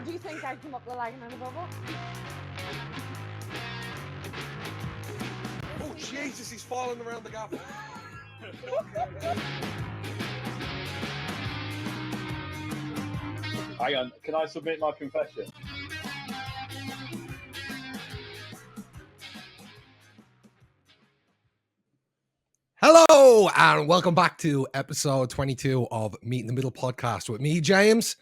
Or do you think I came up the line in a bubble? Oh, Jesus, he's falling around the gap. Hang on, can I submit my confession? Hello, and welcome back to episode 22 of Meet in the Middle podcast with me, James,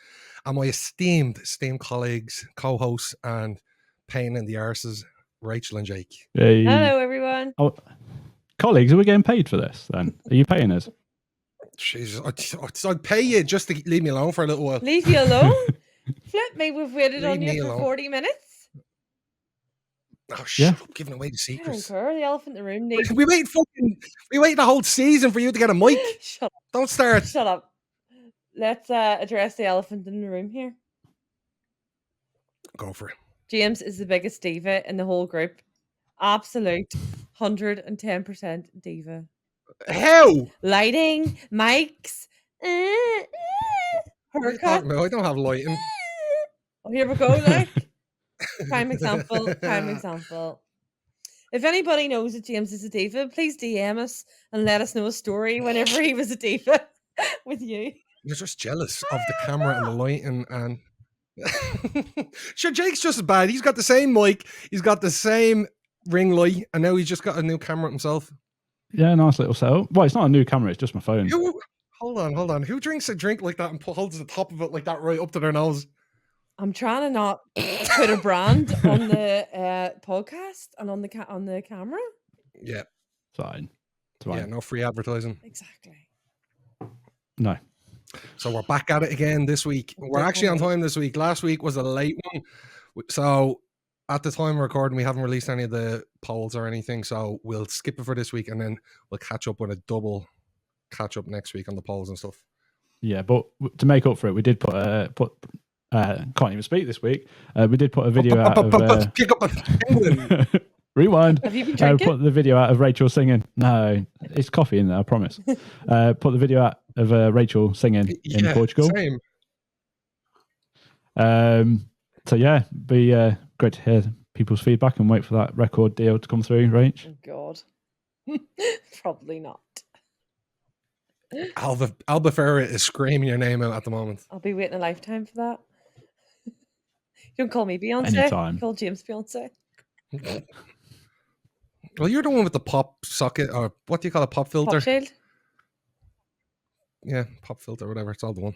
and my esteemed colleagues, co-hosts, and pain in the arses, Rachel and Jake. Hey. Hello, everyone. Oh, colleagues, are we getting paid for this then? Are you paying us? Jesus, I'd pay you just to leave me alone for a little while. Leave you alone? Flip me, we've waited Leave on me you for alone. 40 minutes. Oh, shut Yeah. up, giving away the I don't secrets. care. The elephant in the room needs... We wait the whole season for you to get a mic. Shut up. Don't start. Shut up. Let's address the elephant in the room here. Go for it. James is the biggest diva in the whole group. Absolute 110% diva. How? Lighting, mics, What are you haircut. talking about? I don't have lighting. Oh, here we go, like. Prime example. If anybody knows that James is a diva, please DM us and let us know a story whenever he was a diva with you. You're just jealous of the camera and the lighting, and sure, Jake's just as bad. He's got the same mic, he's got the same ring light, and now he's just got a new camera himself. Yeah, nice little setup. Well, it's not a new camera, it's just my phone. Hold on. Who drinks a drink like that and holds the top of it like that right up to their nose? I'm trying to not put a brand on the podcast and on the camera. Yeah, Fine. It's yeah, fine. no free advertising. Exactly. No. So we're back at it again this week. We're actually on time this week. Last week was a late one, so at the time of recording, we haven't released any of the polls or anything. So we'll skip it for this week, and then we'll catch up with a double catch up next week on the polls and stuff. Yeah, but to make up for it, we did put can't even speak this week. We did put a video out of Pick up a penguin. rewind. Have you been drinking? Put the video out of Rachel singing. No, it's coffee in there, I promise. Put the video out of Rachel singing in Portugal. Same. So yeah, be great to hear people's feedback and wait for that record deal to come through, Rach. Oh, God. Probably not. Albufera is screaming your name out at the moment. I'll be waiting a lifetime for that. You don't call me Beyonce. Anytime. You call James Beyonce. Well, you're the one with the pop socket, or what do you call it, pop filter? Pop shield. Yeah, pop filter, whatever. It's all the one.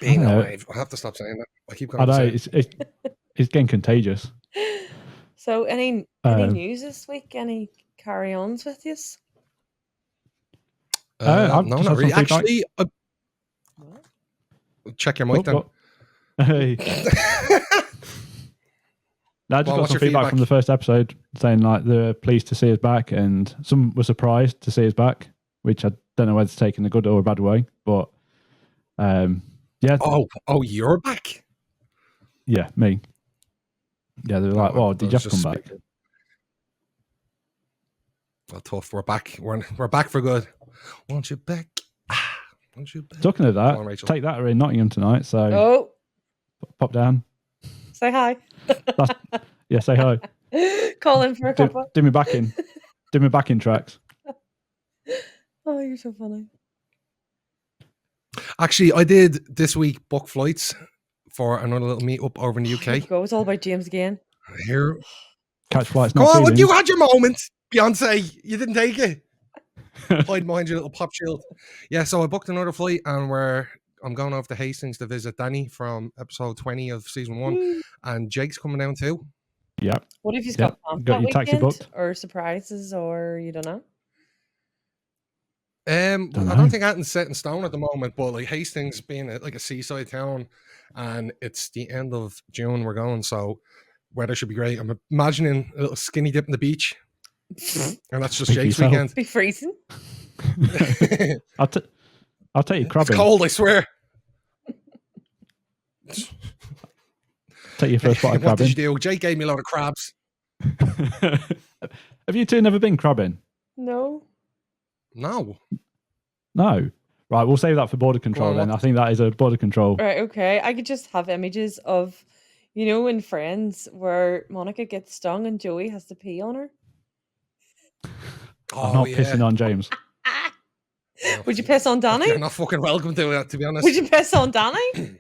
Being alive. I have to stop saying that. I keep going. I know it's getting contagious. So, any news this week? Any carry-ons with you? I've no, just not had really. some feedback. Actually, check your mic then. What? Hey. No, I just got some feedback from the first episode saying like they're pleased to see us back, and some were surprised to see us back, which I don't know whether to take in a good or a bad way. But yeah. Oh, you're back. Yeah, me. Yeah, they're like, "Oh, did you have to come back?" Well, tough. We're back. We're back for good. Want you back? Want you back? Talking of that, Come on, Rachel. take that. We're in Nottingham tonight, so Oh, pop down. say hi. Yeah, say hi. Call in for a cuppa. Do me back in. Do me back in tracks. Oh, you're so funny. Actually, I did this week book flights for another little meet up over in the Here we UK. go. It's all about James again. Here, Catch flights. go Not on. feelings. You had your moment, Beyonce. You didn't take it. Hide behind your little pop shield. Yeah, so I booked another flight, and I'm going over to Hastings to visit Danny from episode 20 of season 1, and Jake's coming down too. Yeah. What if you've Yep. got plans Got that your taxi weekend, booked? or surprises, or you don't know? I Dunno. don't think anything's set in stone at the moment, but like Hastings being like a seaside town, and it's the end of June we're going, so weather should be great. I'm imagining a little skinny dip in the beach, and that's just Speak for Jake's yourself. weekend. Be freezing. I'll take you It's crabbing. cold, I swear. Take your first bite of What did you crabbing. do? Jake gave me a load of crabs. Have you two never been crabbing? No. No. No. Right, we'll save that for border control on, then. what- I think that is a border control. Right, okay. I could just have images of, in Friends where Monica gets stung and Joey has to pee on her. I'm not pissing on James. Would you piss on Danny? You're not fucking welcome to it, to be honest. Would you piss on Danny?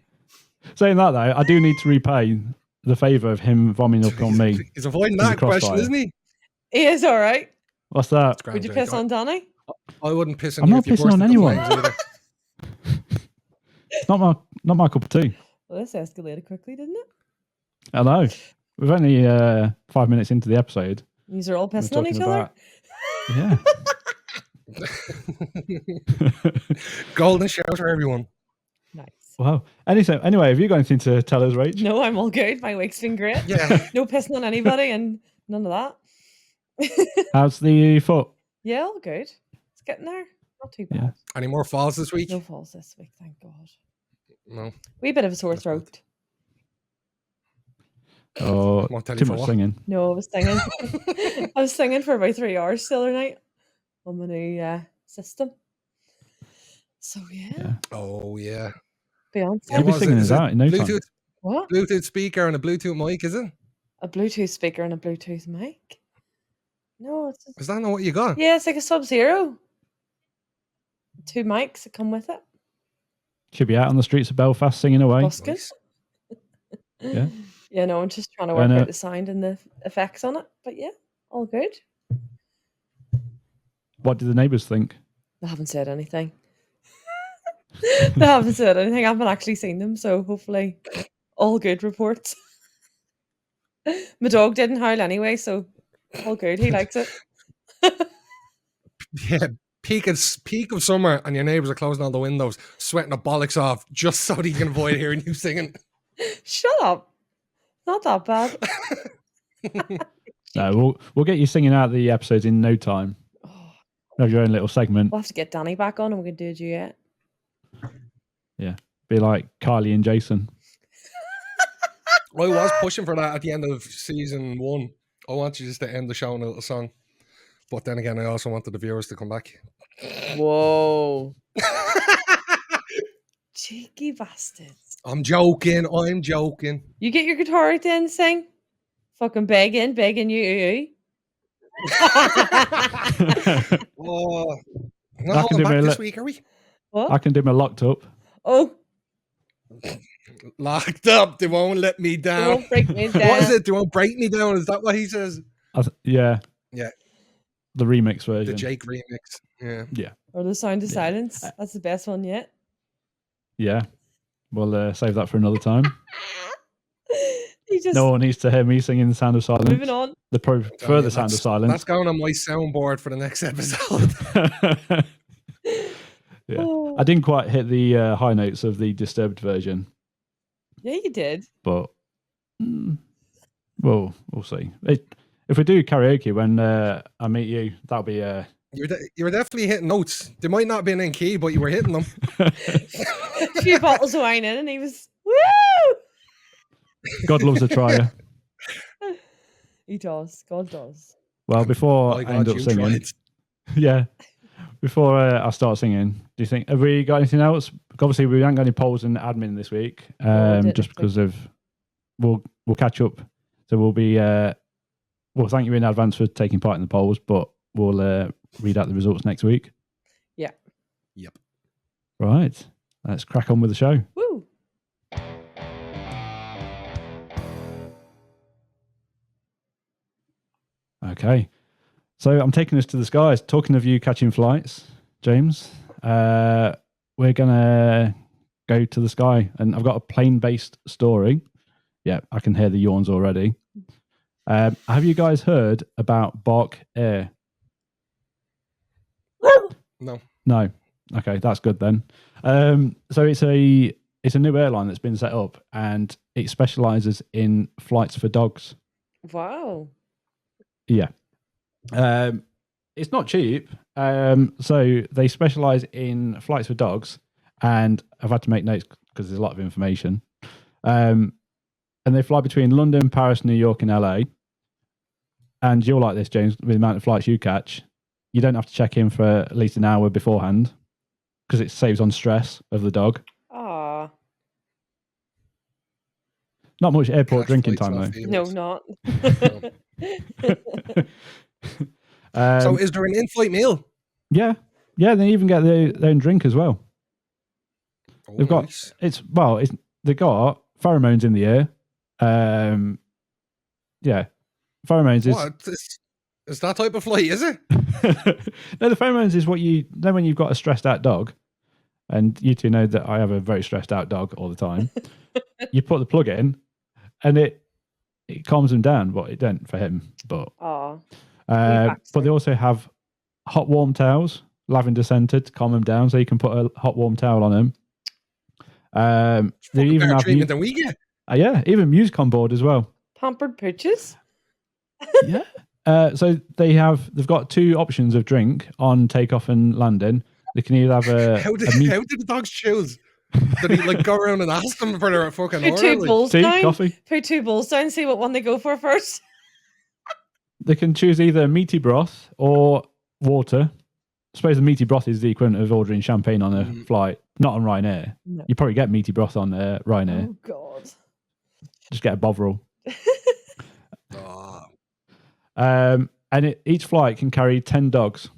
Saying that though, I do need to repay the favour of him vomiting up on me. He's avoiding in the that question, crossfire. isn't he? He is all right. What's that? Grand, Would you Jake. piss on Danny? I wouldn't piss on I'm you not if you pissing on burst into anyone. flames either. It's not my cup of tea. Well, this escalated quickly, didn't it? I know. We've only 5 minutes into the episode. These are all We're pissing on talking each other. Yeah. Golden shout for everyone. Nice. Wow. Anyway, have you got anything to tell us, Rach? No, I'm all good. My week's been great. Yeah. No pissing on anybody and none of that. How's the foot? Yeah, all good. It's getting there. Not too bad. Yeah. Any more falls this week? No falls this week, thank God. No. Wee bit of a sore That's good. throat. Or Won't tell you too for much what. singing? No, I was singing. I was singing for about 3 hours the other night on my new system. So yeah, Oh, yeah. Beyonce. You'll be was it? singing Is us it out in no time. Bluetooth, What? Bluetooth speaker and a Bluetooth mic, is it? A Bluetooth speaker and a Bluetooth mic? No, it's just, Is that not what you got? yeah, it's like a Sub-Zero. 2 mics that come with it. Should be out on the streets of Belfast singing away. Busking. Nice. Yeah. Yeah, no, I'm just trying to I work know. out the sound and the effects on it. But yeah, all good. What did the neighbours think? They haven't said anything. They haven't said anything. I haven't actually seen them, so hopefully all good reports. My dog didn't howl anyway, so all good. He likes it. Yeah. Peak of summer and your neighbours are closing all the windows, sweating the bollocks off just so that you can avoid hearing you singing. Shut up. Not that bad. No, we'll get you singing out the episodes in no time. Oh, Have your own little segment. we'll have to get Danny back on and we can do a duet. Be like Kylie and Jason. I was pushing for that at the end of season 1. I wanted you just to end the show on a little song. But then again, I also wanted the viewers to come back. Whoa. Cheeky bastards. I'm joking. You get your guitar out then, sing. Fucking begging you. Oh, I not can holding do back my this li- week, are we? What? I can do my locked up. Oh, Locked up. They won't let me down. don't break me down. What is it? They won't break me down. Is that what he says? Yeah. Yeah. The remix The version. Jake remix. Yeah. Or the sound of Yeah. silence. That's the best one yet. Yeah. We'll save that for another time. He just No one needs to hear me singing the sound of silence. moving on. The further sound of That's silence. going on my soundboard for the next episode. Yeah. Oh. I didn't quite hit the high notes of the Disturbed version, Yeah, you did. but well, we'll see. If we do karaoke when I meet you, that'll be You were definitely hitting notes. They might not have been in key, but you were hitting them. A few bottles of wine in, and he was woo. God loves a trier. He does. God does. Well, before My I God, end up you singing, tried. yeah. Before I start singing, do you think have we got anything else? Obviously, we haven't got any polls in admin this week, No, we didn't just this because of we'll catch up. So we'll be well. Thank you in advance for taking part in the polls, but we'll read out the results next week. Yeah. Yep. Right, let's crack on with the show. Woo. Okay, so I'm taking us to the skies. Talking of you catching flights, James, we're gonna go to the sky, and I've got a plane-based story. Yeah, I can hear the yawns already. Have you guys heard about Bark Air? No. No. Okay, that's good then. So it's a new airline that's been set up, and it specialises in flights for dogs. Wow. Yeah. It's not cheap. So they specialise in flights for dogs, and I've had to make notes because there's a lot of information. And they fly between London, Paris, New York, and LA. And you'll like this, James, with the amount of flights you catch. You don't have to check in for at least an hour beforehand. because it saves on stress of the dog. Aw. Not much airport Cash drinking flights, time not No, feelings. not. So is there an in-flight meal? Yeah, they even get their own drink as well. Oh, They've got nice. they've got pheromones in the air. Yeah, pheromones What? Is that type of flight, is it? No, the pheromones is what you know when you've got a stressed out dog, and you two know that I have a very stressed out dog all the time. You put the plug in, and it calms him down. But it don't for him. But Aw. but they also have hot warm towels, lavender scented, to calm him down. So you can put a hot warm towel on him. They even Better have treatment than we get. even music on board as well. Pampered pooches? Yeah. So they've got two options of drink on takeoff and landing. They can either have How did the dogs choose? Did he like go around and ask them for their fucking Put order? two Like, bowls tea, down. coffee. Put two bowls down, see what one they go for first. They can choose either meaty broth or water. I suppose the meaty broth is the equivalent of ordering champagne on a flight, not on Ryanair. No. You probably get meaty broth on Ryanair. Oh, God. Just get a Bovril. oh, And each flight can carry 10 dogs.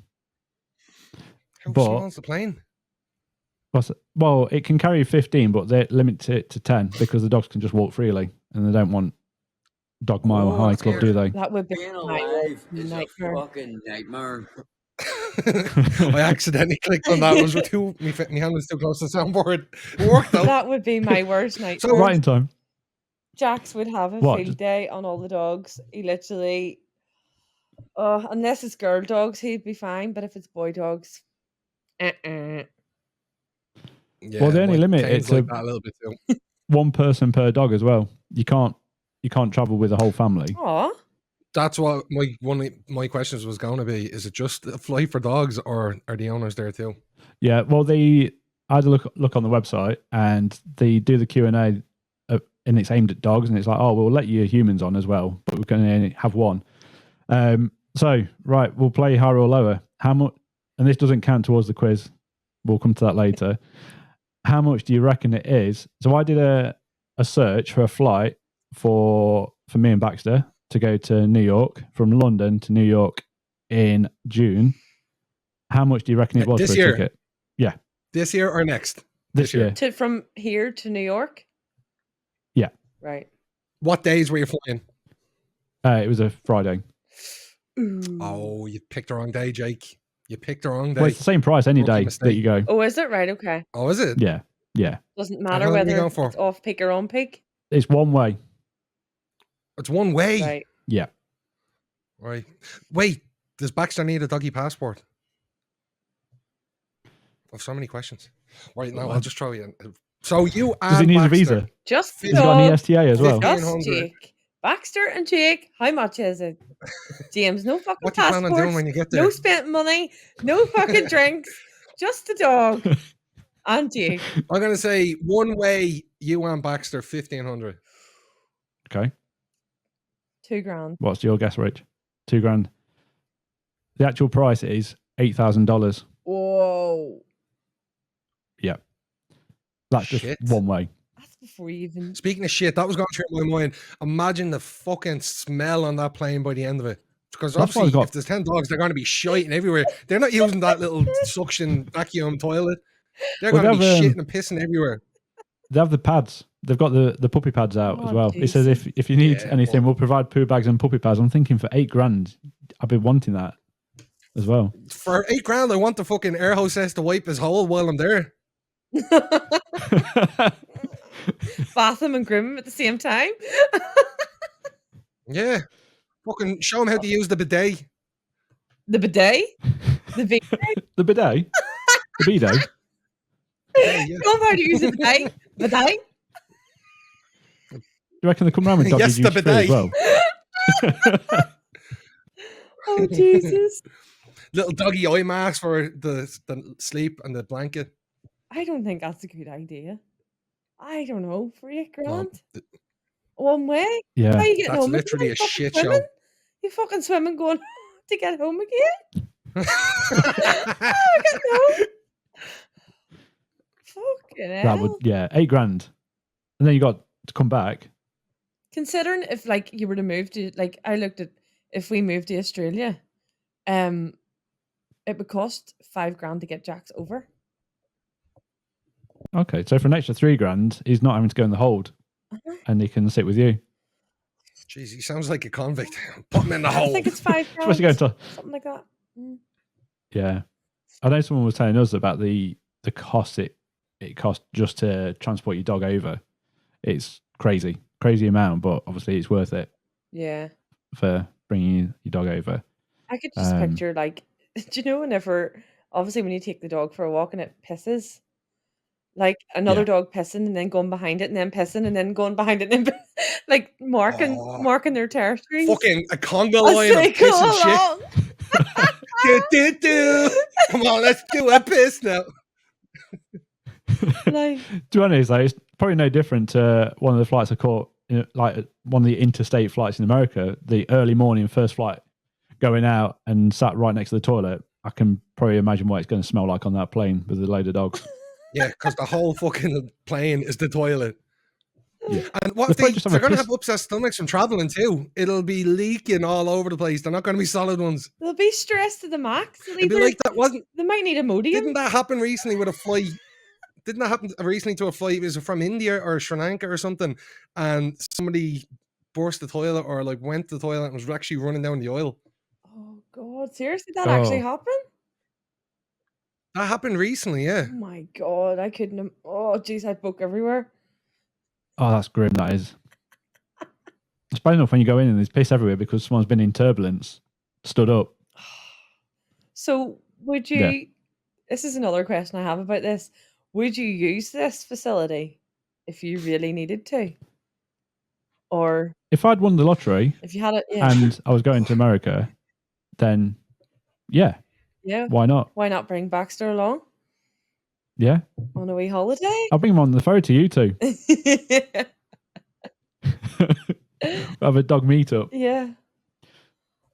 how But- small is the plane? Well, it can carry 15, but they limit it to 10 because the dogs can just walk freely and they don't want dog mile Oh, high that's club, do they? That would be Being my alive is nightmare. a fucking nightmare. I accidentally clicked on that. It was my hand was too close to the soundboard. It worked though. That would be my worst nightmare. Right in time. Jax would have a What? field day on all the dogs. He literally, unless it's girl dogs, he'd be fine. But if it's boy dogs, Yeah, Well, they only my limit it Kane's to- like that a little bit too. One person per dog as well. You can't travel with the whole family. Aw. That's what one of my questions was going to be. Is it just a flight for dogs, or are the owners there too? Yeah, well, I had a look on the website, and they do the Q&A, and it's aimed at dogs, and it's like, oh, we'll let you humans on as well, but we can only have one. So, right, we'll play higher or lower. How much? And this doesn't count towards the quiz. We'll come to that later. How much do you reckon it is? So I did a search for a flight for me and Baxter to go to New York, from London to New York in June. How much do you reckon it was This for a year? ticket? This year or next? This year. From here to New York? Yeah. Right. What days were you flying? It was a Friday. Ooh. Oh, you picked the wrong day, Jake. You picked the wrong day. Well, it's the same price any Rookie day that mistake. you go. Oh, is it? Right, okay. Oh, is it? Yeah. Doesn't how matter long are you whether going for? it's off peak or on peak. It's one way. It's one way. Right. Yeah. Right. Wait, does Baxter need a doggy passport? I have so many questions. Right, now I'll just throw you in. So you Does he and need Baxter, a visa? Just He's He's got an dog. ESTA as well. 15. Just 1,500. Jake. Baxter and Jake. How much is it? James, no fucking What do you plan on doing passports. when you get there? No spent money. No fucking drinks. Just a dog. And Jake. I'm going to say one way, you and Baxter, 1,500. Okay. $2,000. What's your guess, Rich? $2,000. The actual price is $8,000. Whoa. Yeah. That's just Shit. one way. That's before you even. Speaking of shit, that was going through my mind. Imagine the fucking smell on that plane by the end of it. Because That's why obviously, I've got- if there's 10 dogs, they're going to be shiting everywhere. They're not using that little suction vacuum toilet. They're Well, going to be they've, shitting and pissing everywhere. They have the pads. They've got the puppy pads out as Oh, well. It says if you need Yeah, anything, well- we'll provide poo bags and puppy pads. I'm thinking for $8,000, I've been wanting that as well. For $8,000, I want the fucking air hostess to wipe his hole while I'm there. Bath him and groom him at the same time. Yeah. Fucking show him how to use the bidet. The bidet. The bidet. The bidet? The bidet? Yeah, yeah. Know how to use a bidet. Bidet. You reckon they come around with doggy Yes, the duty free as bidet. well? Oh, Jesus. Little doggy eye mask for the sleep and the blanket. I don't think that's a good idea. I don't know. For $8,000. Well, One way? How Yeah. are you getting that's home? literally a You fucking shit swimming? show. You fucking swimming going to get home again? Yeah, Getting home? Fucking That would, hell. yeah, $8,000, and then you got to come back. Considering if like you were to move to like I looked at if we moved to Australia, it would cost $5,000 to get Jax over. Okay, so for an extra $3,000, he's not having to go in the hold, and he can sit with you. Jeez, he sounds like a convict. Put him in the I hole. think it's $5,000. Supposed to go into, something like that. yeah. I know someone was telling us about the cost it cost just to transport your dog over. It's crazy amount, but obviously it's worth it. Yeah. For bringing your dog over. I could just picture like, do you know whenever, obviously when you take the dog for a walk and it pisses, like another dog pissing and then going behind it and then pissing and then going behind it and then like marking their territories. Fucking a Congo lion of piss and shit. do. Come on, let's do a piss now. Like, to be honest, like, it's probably no different to one of the flights I caught, like one of the interstate flights in America, the early morning first flight, going out and sat right next to the toilet. I can probably imagine what it's going to smell like on that plane with a load of dogs. Yeah, because the whole fucking plane is the toilet. Yeah. And what if they're going to have upset stomachs from traveling too? It'll be leaking all over the place. They're not going to be solid ones. They'll be stressed to the max. It'd be like that, wasn't? They might need Imodium. Didn't that happen recently with a flight? Didn't that happen recently to a flight? It was from India or Sri Lanka or something, and somebody burst the toilet or like went to the toilet and was actually running down the aisle. Oh God! Seriously, that actually happened? That happened recently, yeah. Oh my God, I couldn't. Oh jeez, I'd book everywhere. Oh, that's grim. That is. It's bad enough when you go in and there's piss everywhere because someone's been in turbulence, stood up. So would you? Yeah. This is another question I have about this. Would you use this facility if you really needed to? Or if I'd won the lottery, if you had it, and I was going to America, then yeah, why not? Why not bring Baxter along? Yeah, on a wee holiday. I'll bring him on the ferry to you two. Have a dog meetup. Yeah.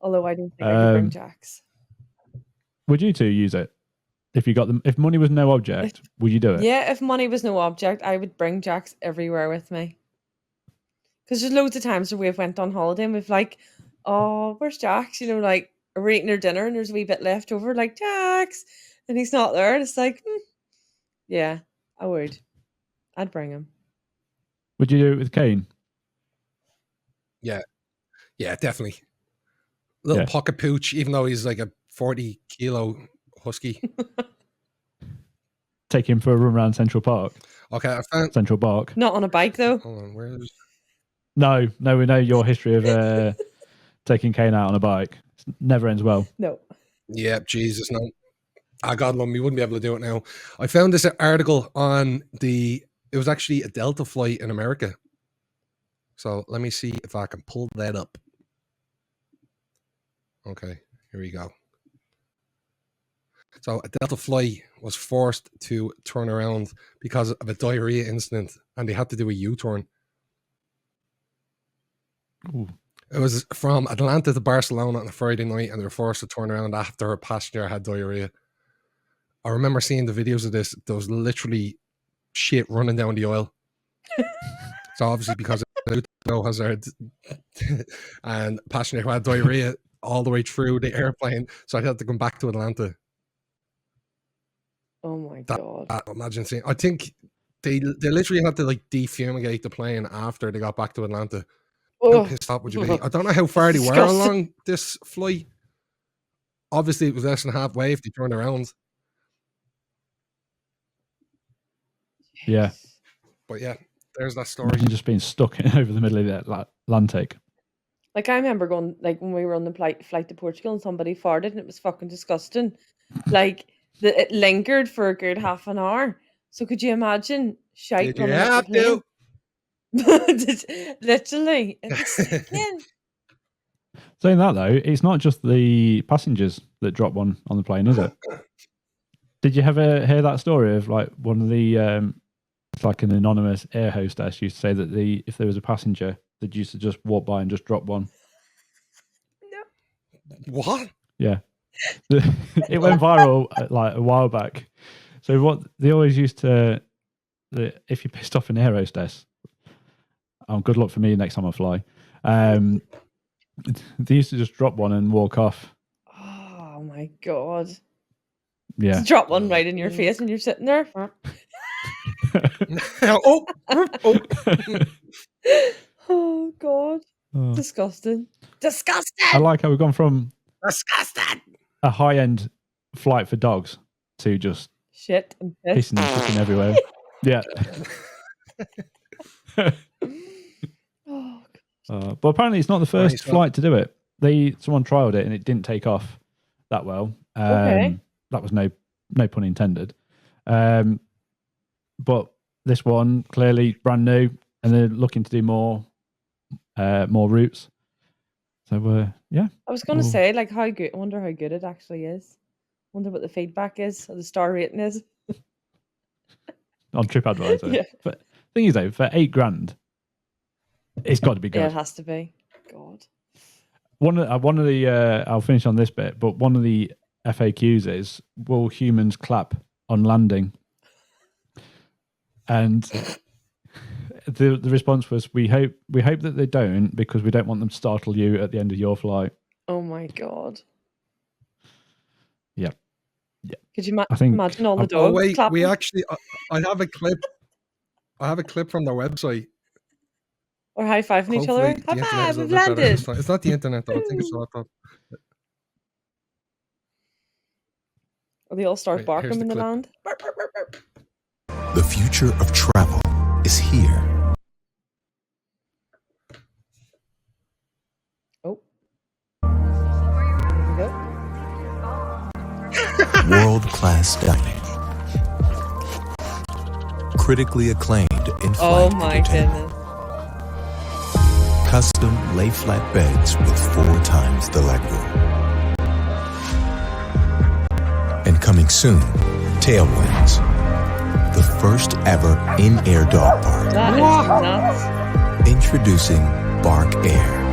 Although I don't think I could bring Jax. Would you two use it? If you got them, if money was no object, would you do it? Yeah, if money was no object, I would bring Jax everywhere with me. Because there's loads of times where we've went on holiday and we've like, oh, where's Jax? You know, like we're eating our dinner and there's a wee bit left over, like Jax, and he's not there. And it's like, yeah, I would. I'd bring him. Would you do it with Kane? Yeah, definitely. Little pocket pooch, even though he's like a 40-kilo husky. Take him for a run around Central Park. Okay, I found Central Park. Not on a bike though. Hold on, where's? No, we know your history of taking Kane out on a bike. It never ends well. No. Yeah, Jesus, no. God love me, wouldn't be able to do it now. I found this article on it was actually a Delta flight in America. So let me see if I can pull that up. Okay, here we go. So a Delta flight was forced to turn around because of a diarrhea incident, and they had to do a U-turn. Ooh. It was from Atlanta to Barcelona on a Friday night, and they were forced to turn around after a passenger had diarrhea. I remember seeing the videos of this. There was literally shit running down the aisle. So obviously because of the hazard and passenger who had diarrhea all the way through the airplane, so I had to come back to Atlanta. Oh my God. Imagine seeing. I think they literally had to like defumigate the plane after they got back to Atlanta. How pissed off would you be? I don't know how far they were along this flight. Obviously it was less than halfway if they turned around. Yeah. But yeah, there's that story. Imagine just being stuck over the middle of the Atlantic. Like I remember going, like when we were on the flight to Portugal and somebody farted and it was fucking disgusting. Like it lingered for a good half an hour. So could you imagine shite Did you have to? Literally. It's Saying that though, it's not just the passengers that drop one on the plane, is it? Did you ever hear that story of like one of the it's like an anonymous air hostess used to say that if there was a passenger that used to just walk by and just drop one? No. What? Yeah. It went viral like a while back. So what they always used to if you're pissed off an air hostess, good luck for me next time I fly. They used to just drop one and walk off. Oh my god. Yeah. Just drop one right in your face and you're sitting there. Oh. Oh god. Oh. Disgusting. Disgusting. I like how we've gone from Disgusting. a high-end flight for dogs to just Shit and piss. pissing and shitting everywhere. Yeah. Oh, But apparently it's not the first Nice one. flight to do it. Someone trialed it and it didn't take off that well. Okay. That was no pun intended. But this one clearly brand new, and they're looking to do more routes. So yeah, I was going to Ooh. say, like, how good. I wonder how good it actually is. Wonder what the feedback is, or the star rating is. on TripAdvisor. Yeah. But thing is though, for $8,000, it's got to be good. Yeah, it has to be. God. One of the I'll finish on this bit, but one of the FAQs is, will humans clap on landing? And the response was, we hope that they don't, because we don't want them to startle you at the end of your flight. Oh my god. Yeah. Could you I think- imagine all the Oh dogs wait, clapping? we actually. I have a clip. I have a clip from their website. Or high-fiving each other? Hopefully the High internet is five, a we've bit better this landed! time. It's not the internet though. I think it's the laptop. Or they all start Right, barking here's the when they clip. land. Burp, burp, burp, burp. The future of travel is here. Oh. There we go. World-class dining. Critically acclaimed in-flight Oh my entertainment. goodness. Custom lay-flat beds with 4 times the legroom. And coming soon, Tailwinds, the first ever in-air dog park. That is nuts. Introducing Bark Air.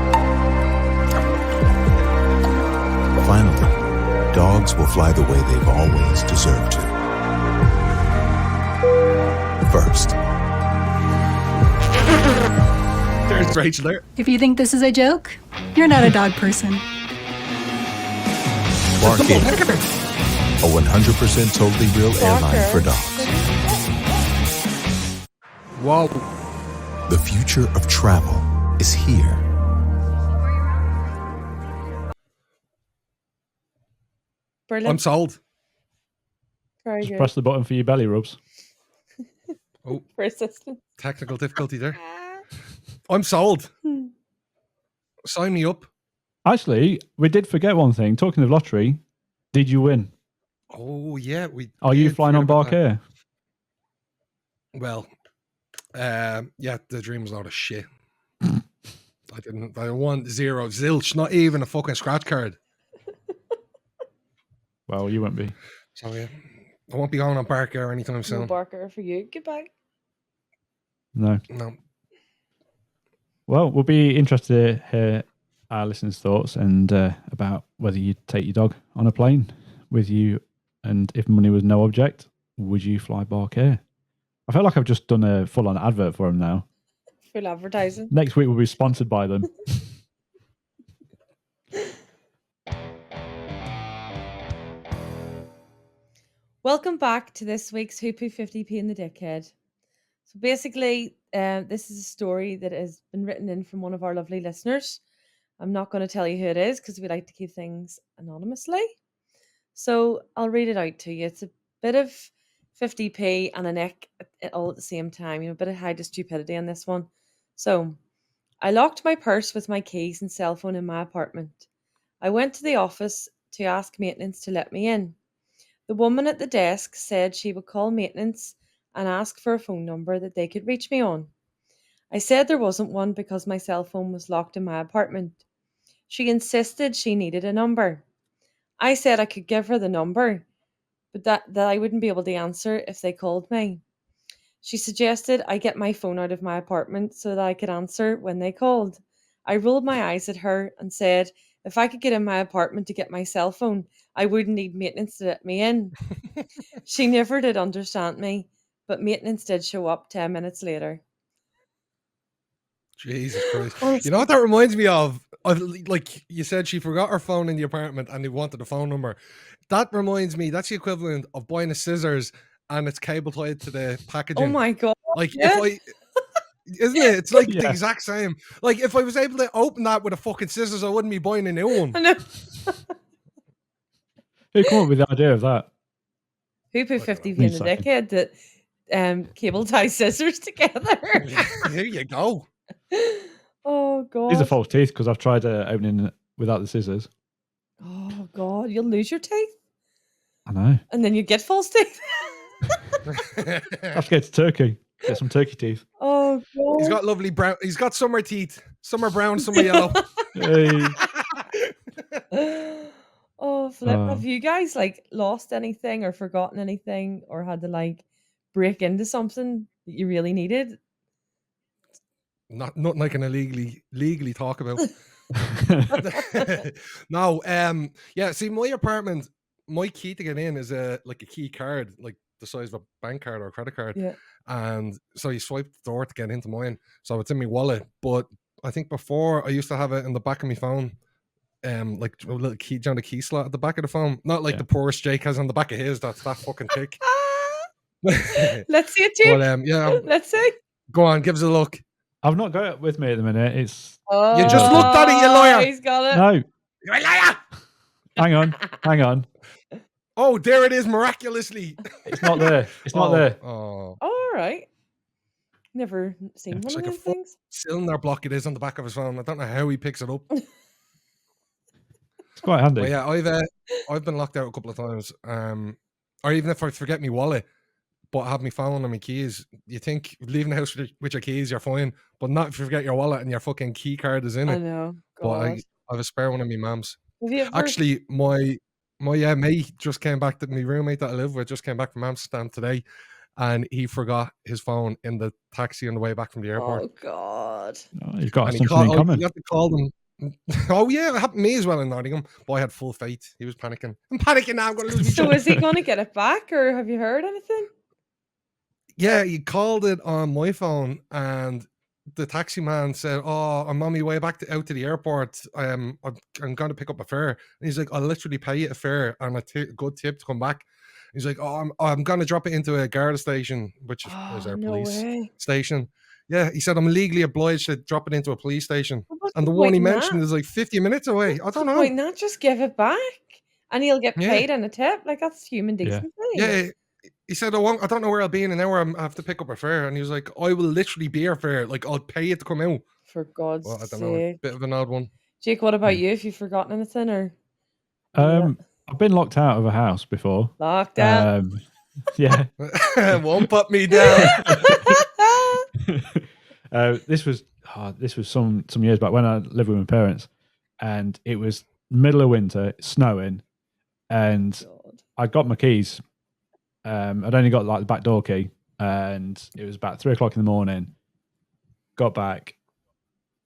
Finally, dogs will fly the way they've always deserved to. First. There's Rachel there. If you think this is a joke, you're not a dog person. Bark Air, a 100% totally real airline for dogs. Whoa. The future of travel is here. Brilliant. I'm sold. Very Just good. press the button for your belly rubs. Oh, For assistance. technical difficulty there. I'm sold. Sign me up. Actually, we did forget one thing. Talking of lottery, did you win? Oh yeah, we. Are you did flying forget on about Bark that. Air? Well, yeah, the dream was a lot of shit. I won 0, zilch, not even a fucking scratch card. Well, you won't be. So yeah, I won't be going on Bark Air anytime No soon. barker for you. Goodbye. No. No. Well, we'll be interested to hear our listeners' thoughts and about whether you'd take your dog on a plane with you, and if money was no object, would you fly Bark Air? I feel like I've just done a full-on advert for them now. Full advertising. Next week we'll be sponsored by them. Welcome back to this week's Who Put 50p in the Dickhead. So basically, this is a story that has been written in from one of our lovely listeners. I'm not going to tell you who it is because we like to keep things anonymously. So I'll read it out to you. It's a bit of 50p and an ick all at the same time. You know, a bit of hide of stupidity on this one. So, I locked my purse with my keys and cell phone in my apartment. I went to the office to ask maintenance to let me in. The woman at the desk said she would call maintenance and ask for a phone number that they could reach me on. I said there wasn't one because my cell phone was locked in my apartment. She insisted she needed a number. I said I could give her the number, but that I wouldn't be able to answer if they called me. She suggested I get my phone out of my apartment so that I could answer when they called. I rolled my eyes at her and said if I could get in my apartment to get my cell phone, I wouldn't need maintenance to let me in. She never did understand me, but maintenance did show up 10 minutes later. Jesus Christ. Honestly. You know what that reminds me of? Like you said, she forgot her phone in the apartment and they wanted the phone number. That reminds me, that's the equivalent of buying a scissors and it's cable tied to the packaging. Oh my God. Like yeah. isn't it? It's like the Yeah. exact same. Like if I was able to open that with a fucking scissors, I wouldn't be buying a new one. I know. Who come up with the idea of that? Who put I 50 don't know. in the dickhead that cable tie scissors together? Here you go. Oh God. These are false teeth because I've tried opening it without the scissors. Oh God, you'll lose your teeth. I know. And then you get false teeth. I have to go to Turkey. Get some turkey teeth. Oh God. He's got lovely brown. He's got summer teeth. Some are brown, some are yellow. Hey. Oh, Flip. Oh. Have you guys like lost anything or forgotten anything or had to like break into something that you really needed? Nothing I can legally talk about. No, yeah. See, my apartment, my key to get in is like a key card, like the size of a bank card or a credit card. Yeah. And so you swipe the door to get into mine. So it's in my wallet. But I think before I used to have it in the back of my phone. Like a little key, down the key slot at the back of the phone. Not like the poorest Jake has on the back of his. That's that fucking thick. Let's see it, Jake. But yeah, Let's see. go on, give us a look. I've not got it with me at the minute. It's Oh, You just looked at it, you liar. He's got it. no. You're a liar. Hang on. Oh, there it is, miraculously. It's not there. It's not there. Oh, All right. Never seen it's one like of a those things. cylinder block it is on the back of his phone. I don't know how he picks it up. It's quite handy. But yeah, I've been locked out a couple of times. Or even if I forget my wallet, but I have my phone and my keys. You think leaving the house with your keys, you're fine, but not if you forget your wallet and your fucking key card is in I it. know. But I God. have a spare one of my mum's. Have you ever? Actually, my mate just came back. My roommate that I live with just came back from Amsterdam today, and he forgot his phone in the taxi on the way back from the airport. Oh God. Oh, you've got And he something in common. you have to call them. Oh yeah, it happened to me as well in Nottingham. But I had full faith. He was panicking. I'm panicking now. I'm going to lose my So job. is he going to get it back, or have you heard anything? Yeah, he called it on my phone, and the taxi man said, "Oh, I'm on my way back out to the airport. I'm going to pick up a fare." And he's like, "I'll literally pay you a fare and a good tip to come back." He's like, "Oh, I'm going to drop it into a Garda station, which is our no police way. station." Yeah, he said, "I'm legally obliged to drop it into a police station." Well, what's And the point one he in mentioned that? is like 50 minutes away. I What's don't the know. point in that? Just give it back, and he'll get Yeah. paid in a tip. Like that's human Yeah. decency. Yeah, he said, I don't know where I'll be in an hour. I have to pick up a fare. And he was like, I will literally be your fare. Like, I'll pay you to come out. For God's Well, I don't know. sake. Bit of an odd one. Jake, what about you? Have you forgotten anything or I've been locked out of a house before. locked out? Yeah. Won't put me down. This was some years back when I lived with my parents, and it was middle of winter, snowing, and God. I got my keys. I'd only got like the back door key, and it was about 3:00 in the morning. Got back,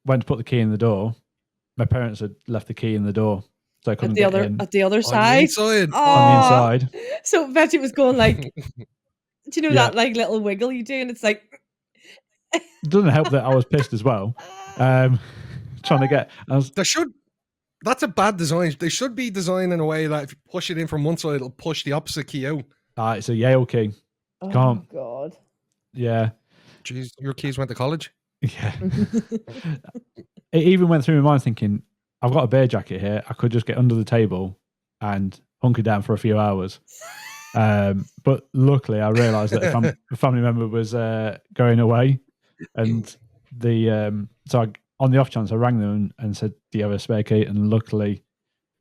went to put the key in the door. My parents had left the key in the door, so I couldn't get in. At the other On the side. inside. Oh, On the inside. So Betty was going like, do you know Yeah. that like little wiggle you do, and it's like. It doesn't help that I was pissed as well. Trying to get. That's a bad design. They should be designed in a way that if you push it in from one side, it'll push the opposite key out. It's a Yale key. Oh Can't. God. Yeah. Jeez, your keys went to college? Yeah. It even went through my mind thinking, I've got a bear jacket here. I could just get under the table and hunker down for a few hours. But luckily, I realised that a family member was going away, and on the off chance, I rang them and said, "Do you have a spare key?" And luckily,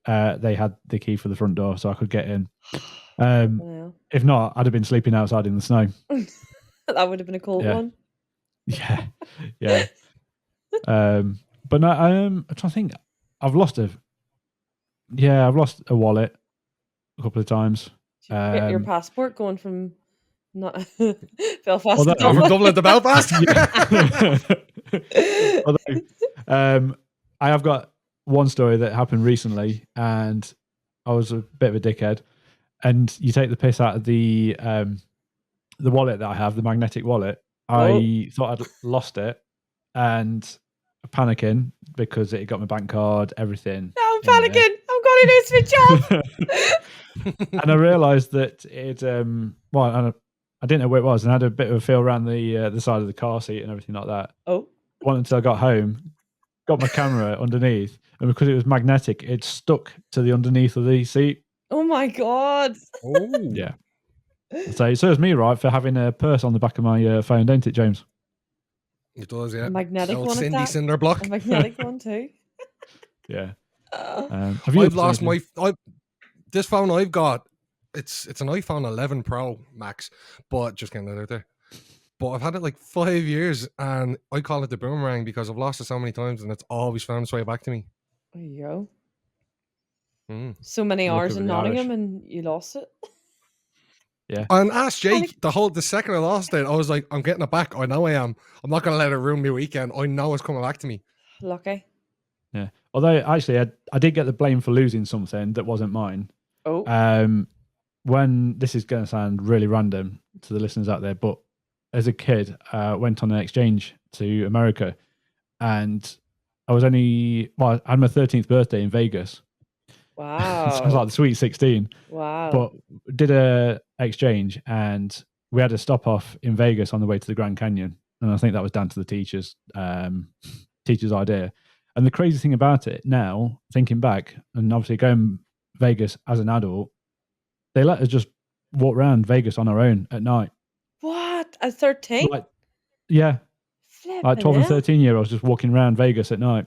they had the key for the front door, so I could get in. Wow. If not, I'd have been sleeping outside in the snow. That would have been a cold Yeah. one. Yeah, yeah. But no, I'm trying to think. I've lost a wallet a couple of times. Get your passport going from not Belfast Although- to Dublin. From Dublin to Belfast? Although, I have got one story that happened recently, and I was a bit of a dickhead. And you take the piss out of the the wallet that I have, the magnetic wallet, I thought I'd lost it and panicking because it got my bank card, everything. No, I'm panicking. I'm going to switch off. And I realised that it, I didn't know where it was, and I had a bit of a feel around the side of the car seat and everything like that. Oh. Well, until I got home, got my camera underneath, and because it was magnetic, it stuck to the underneath of the seat. Oh my God. Oh. Yeah. So it serves me right for having a purse on the back of my phone, don't it, James? It does, yeah. A magnetic Old one at Cindy that. Cinder Block. A magnetic one too. Yeah. Oh. Have you I've lost my... this phone I've got, it's an iPhone 11 Pro Max, but just getting that out there. But I've had it like 5 years, and I call it the boomerang because I've lost it so many times, and it's always found its way back to me. There you go. Mm. So many Look hours over in the Nottingham, Irish. and you lost it. Yeah. And ask Jake, the second I lost it, I was like, I'm getting it back. I know I am. I'm not going to let it ruin my weekend. I know it's coming back to me. Lucky. Yeah. Although, actually, I did get the blame for losing something that wasn't mine. Oh. When this is going to sound really random to the listeners out there, but as a kid, went on an exchange to America, and I was I had my 13th birthday in Vegas. Wow. Sounds like the Sweet 16. Wow. But did a exchange, and we had a stop off in Vegas on the way to the Grand Canyon, and I think that was down to the teacher's idea. And the crazy thing about it now, thinking back, and obviously going Vegas as an adult, they let us just walk around Vegas on our own at night. What? At 13? Yeah. Like 12 and hell. 13-year-olds just walking around Vegas at night.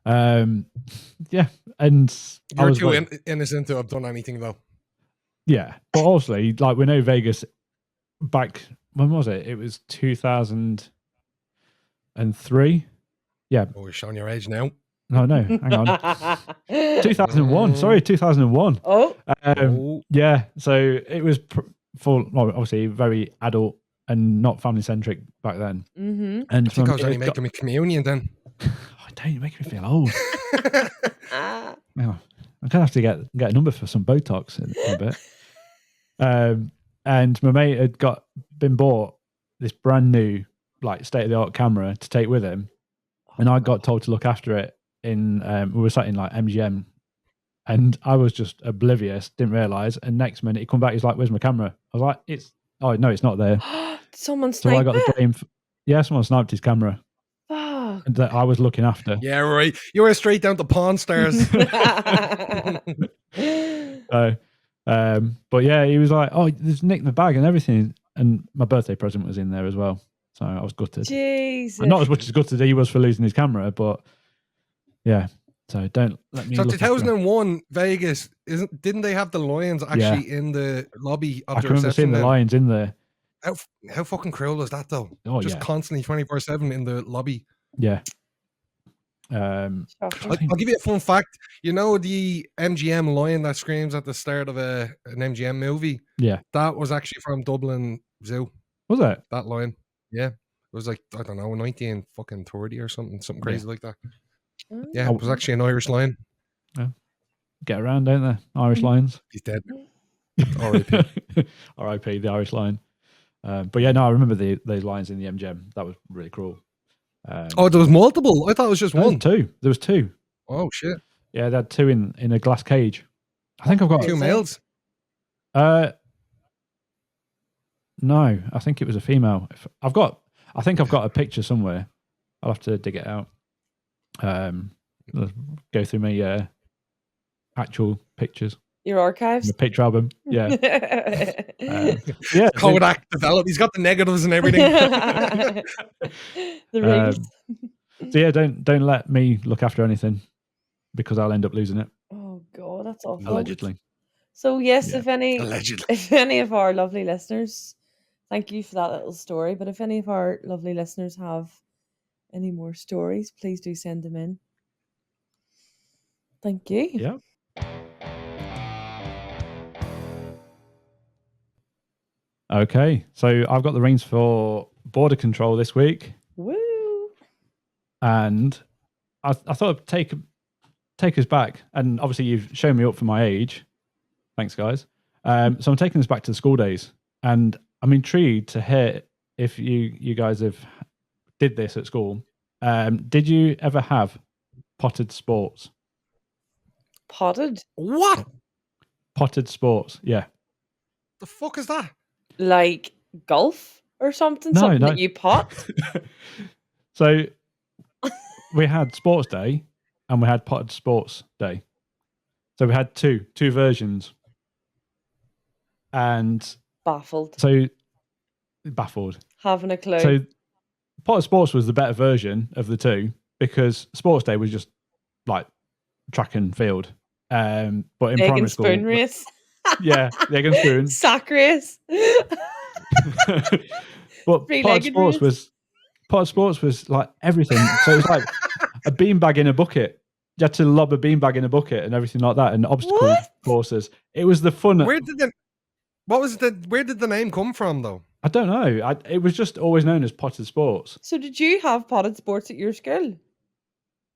Yeah. And I You're was too like, innocent to have done anything, though. yeah. But obviously, like, we know Vegas back, when was it? It was 2003. Yeah. Oh, you're showing your age now. No, hang on. 2001. Sorry, 2001. Oh. Yeah. So it was obviously very adult and not family centric back then. Mm-hmm. And I think I was only making me communion then. Don't you make me feel old. I'm gonna have to get a number for some Botox in a bit. And my mate had been bought this brand new, like, state of the art camera to take with him, and I got told to look after it. We were sat in like MGM, and I was just oblivious, didn't realize. And next minute he come back, he's like, "Where's my camera?" I was like, "It's not there." Someone So I sniped got the blame. Someone sniped his camera. Fuck. That I was looking after. Yeah, right. You were straight down to Pawn Stars. But yeah, he was like, "Oh, there's nicked my bag and everything," and my birthday present was in there as well. So I was gutted. Jesus. And not as much as gutted he was for losing his camera, but yeah. So don't let me. So look after 2001 Vegas, didn't they have the lions actually in the lobby of I the can remember reception? seeing the lions in there. How fucking cruel was that, though? Oh, just yeah. constantly 24/7 in the lobby. Yeah. I'll give you a fun fact. You know the MGM lion that screams at the start of an MGM movie? Yeah. That was actually from Dublin Zoo. Was it? That lion. Yeah. It was like, I don't know, 1930 or something crazy like that. Yeah, it was actually an Irish lion. Yeah. Get around, don't they? Irish lions. He's dead. R.I.P. R.I.P. the Irish lion. But yeah, no, I remember those lions in the MGM. That was really cruel. There was multiple. I thought it was just one. There was two. Oh shit! Yeah, they had two in a glass cage. I think I've got two males. No, I think it was a female. I think I've got a picture somewhere. I'll have to dig it out. Go through my actual pictures. Your archives? The picture album. Yeah. Kodak developed. He's got the negatives and everything. The rings. So yeah, don't let me look after anything because I'll end up losing it. Oh God, that's awful. Allegedly. So yes, Yeah. if any of our lovely listeners, thank you for that little story. But if any of our lovely listeners have any more stories, please do send them in. Thank you. Yeah. Okay, so I've got the reins for border control this week. Woo! And I thought I'd take us back, and obviously you've shown me up for my age. Thanks, guys. So I'm taking us back to the school days, and I'm intrigued to hear if you guys did this at school. Did you ever have potted sports? Potted? What Potted sports, yeah. the fuck is that? Like golf or something? No, Something no. that you pot? So we had sports day and we had potted sports day. So we had two versions. And Baffled. so baffled. Having a clue. So potted sports was the better version of the two because sports day was just like track and field. But in Egg primary and school, spoon race. yeah, the egg and spoon. Sack race. But Three-legged potted sports was like everything. So it was like a beanbag in a bucket. You had to lob a beanbag in a bucket and everything like that, and obstacle What? courses. It was the fun. Where did the name come from though? I don't know. It was just always known as potted sports. So did you have potted sports at your school?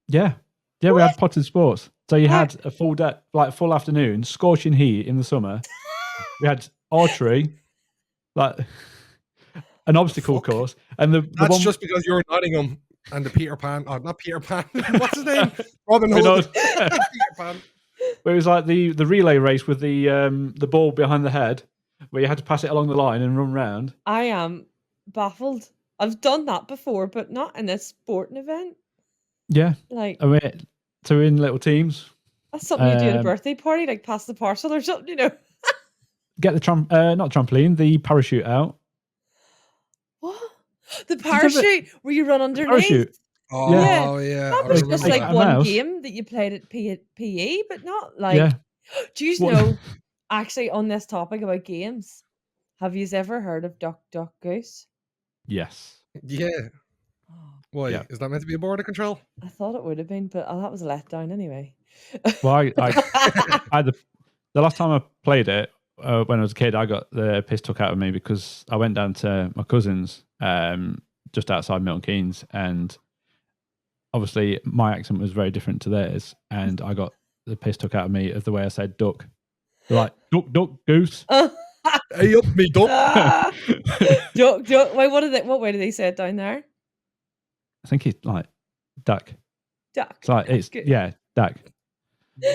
Yeah, we had What? potted sports. So you How- had a full day, like full afternoon, scorching heat in the summer. We had archery, like an obstacle Fuck. course, and the That's one just because you're Nottingham and the Peter Pan. Oh, not Peter Pan. What's his name? Robin Robin Hood. Hood. Peter Pan. where it was like the relay race with the ball behind the head, where you had to pass it along the line and run round. I am baffled. I've done that before, but not in a sporting event. Yeah, Like I mean, so in little teams, that's something you do at a Um, birthday party, like pass the parcel or something, you know. get the not trampoline, the parachute out. What? The parachute where you run underneath. Parachute. Oh yeah. That I was Like- just remember like a that. one mouse. game that you played at PE, but not like. Yeah. Do you What- know? Actually, on this topic about games, have you ever heard of Duck Duck Goose? Yes. Yeah. Why? Yeah. Is that meant to be a border control? I thought it would have been, but that was a letdown anyway. Well, I had the last time I played it when I was a kid, I got the piss took out of me because I went down to my cousin's just outside Milton Keynes, and obviously my accent was very different to theirs, and I got the piss took out of me of the way I said duck. They're like duck, duck, goose. Hey up me duck. Ah, duck, duck. Wait, what way do they say it down there? I think it's like duck. Duck. It's like it's Good. yeah, duck.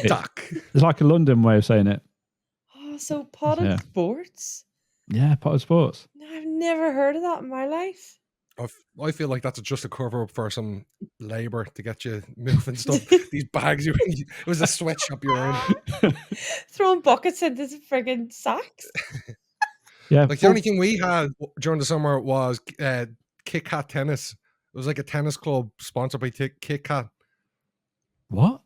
Duck. It's like a London way of saying it. Oh, so potted Yeah. sports? Yeah, potted sports. No, I've never heard of that in my life. I feel like that's just a cover up for some labour to get you moving stuff. These bags, it was a sweatshop you're in. Throwing buckets into the friggin' sacks. Yeah, Like the only thing we had during the summer was Kit Kat tennis. It was like a tennis club sponsored by Kit Kat. what?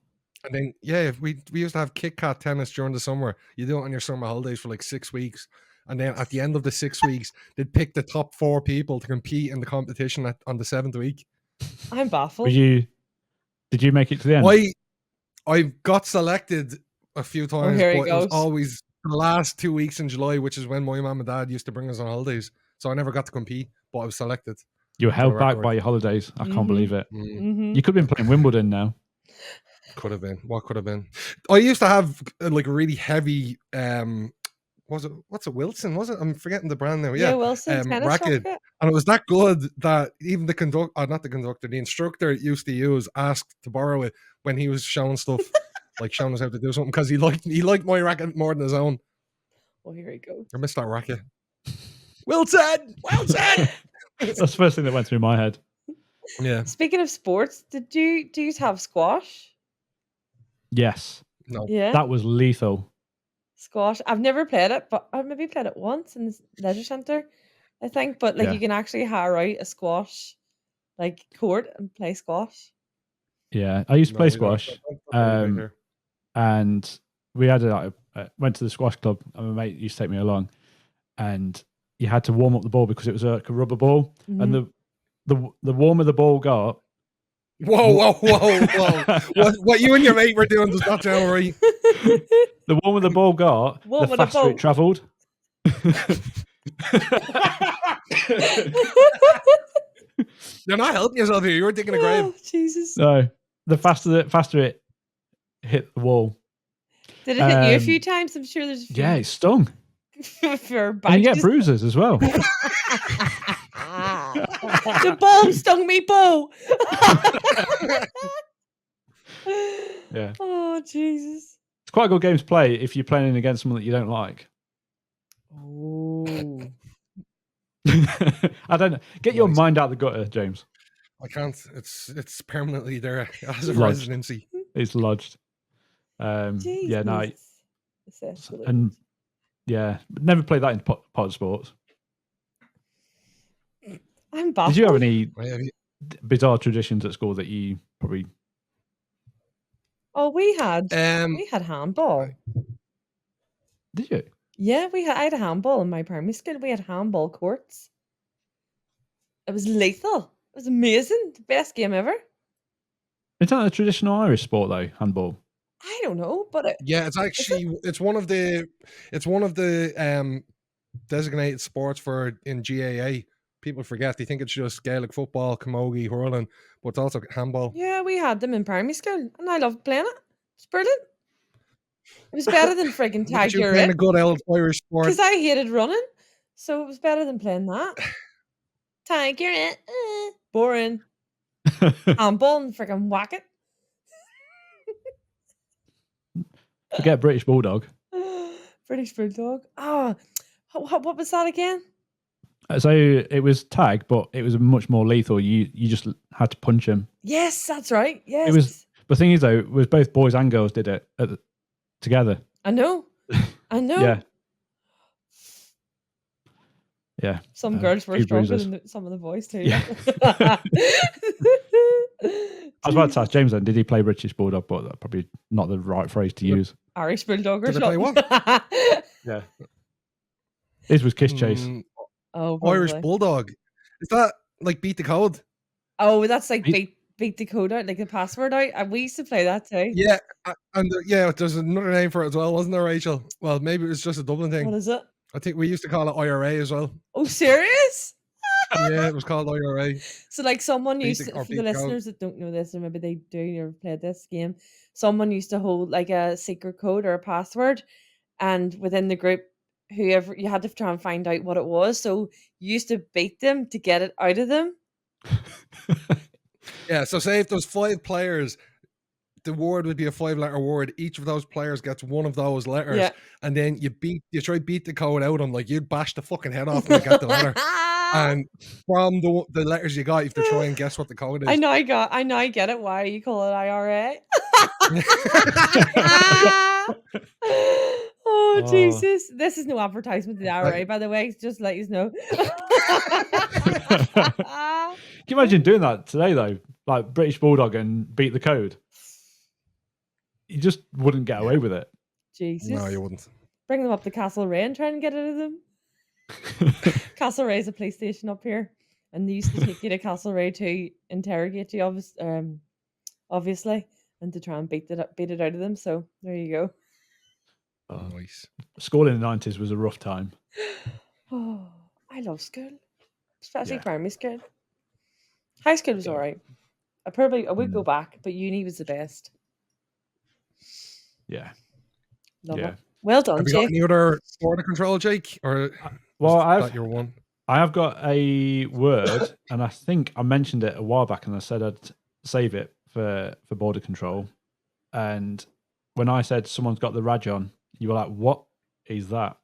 And then we used to have Kit Kat tennis during the summer. You do it on your summer holidays for like 6 weeks. And then at the end of the 6 weeks, they'd pick the top 4 people to compete in the competition on the 7th week. I'm baffled. Did you make it to the end? I got selected a few times, here he but it was goes. always the last 2 weeks in July, which is when my mum and dad used to bring us on holidays. So I never got to compete, but I was selected. You were held the back record. by your holidays. I Mhm. can't believe it. Mm-hmm. You could have been playing Wimbledon now. Could have been. What could have been? I used to have like a really heavy what's it, Wilson, was it? I'm forgetting the brand now. Yeah. Wilson tennis racket. racket. And it was that good that even the instructor used to use asked to borrow it when he was showing stuff, like showing us how to do something, because he liked my racket more than his own. Well, here he goes. I missed that racket. Wilson! That's the first thing that went through my head. Yeah. Speaking of sports, do you have squash? Yes, No. Yeah, that was lethal. squash. I've never played it, but I've maybe played it once in the leisure centre, I think. But like Yeah. you can actually hire out a squash like court and play squash. Yeah, I used to No, play we don't. squash, Don't play here. and we had went to the squash club, and my mate used to take me along, and you had to warm up the ball because it was like a rubber ball, and the warmer the ball got, Whoa. What you and your mate were doing does not sound right. the warmer the ball got, Warmer the the faster ball. it travelled. You're not helping yourself here. You were digging a grave. Oh, Jesus. No, the faster it hit the wall. Did it hit you a Um, few times? I'm sure there's a few. Yeah, it stung. for And you get badges. bruises as well. The ball stung me, Bo. Yeah. Oh, Jesus. It's quite a good game to play if you're playing against someone that you don't like. Oh. I don't know. Get your Nice. mind out the gutter, James. I can't. It's permanently there as a Lodged. residency. It's lodged. Yeah, no. And yeah, never played that in pod sports. I'm baffled. Did you have any Right, have you- bizarre traditions at school that you probably? Oh, we had Um, handball. Did you? Yeah, I had a handball in my primary school. We had handball courts. It was lethal. It was amazing. The best game ever. Is that a traditional Irish sport though? Handball. I don't know, but yeah, it's actually it's one of the designated sports for in GAA. People forget, they think it's just Gaelic football, camogie, hurling, but it's also handball. yeah, we had them in primary school, and I loved playing it. It's brilliant. It was better than friggin' Look at tag you your playing a it good old Irish sport. because I hated running, so it was better than playing that. Tag your it, boring. Handball and friggin' whack it. Forget British Bulldog. British Bulldog. Oh, what was that again? So it was tag, but it was much more lethal. You just had to punch him. Yes, that's right. Yes. It was. The thing is, though, it was both boys and girls did it together. I know. I know. Yeah. Yeah. Some girls were few stronger bruises. than some of the boys too. Yeah. I was about to ask James then, did he play British Bulldog? But that's probably not the right phrase to use. Irish Bulldog or Did they play something. Yeah. This was Kiss Chase. Oh, Irish probably. Bulldog. Is that like beat the code? Oh, that's like Beat- beat the code out, like the password out. And we used to play that too. Yeah, and yeah, there's another name for it as well, wasn't there, Rachel? Well, maybe it was just a Dublin What thing. is it? I think we used to call it IRA as well. Oh, serious? Yeah, it was called IRA. So like someone Beat used the- to, or for beat the the code. listeners that don't know this, or maybe they do or played this game, someone used to hold like a secret code or a password, and within the group, whoever you had to try and find out what it was. So you used to beat them to get it out of them. Yeah, so say if there's 5 players, the word would be a 5-letter word. Each of those players gets one of those letters, Yeah. and then you try beat the code out of them, like you'd bash the fucking head off and get the letter. And from the letters you got, you have to try and guess what the code is. I know I get it. Why you call it IRA? Oh, Jesus. This is no advertisement to the IRA, by the way. Just to let you know. Can you imagine doing that today, though? Like British Bulldog and beat the code? You just wouldn't get away with it. Jesus. No, you wouldn't. Bring them up to Castle Ray and try and get rid of them. Castle Ray is a police station up here, and they used to take you to Castle Ray to interrogate you, obviously, and to try and beat it out of them. So there you go. Oh, nice. School in the 90s was a rough time. Oh, I love school, especially Yeah. primary school. High school was alright. I would go back, but uni was the best. Yeah. Love Yeah. it. Well done, Have you got Jake. any other border control, Jake? Or Well, was that your one? I have got a word, and I think I mentioned it a while back, and I said I'd save it for border control. And when I said someone's got the Raj on, you were like, "What is that?"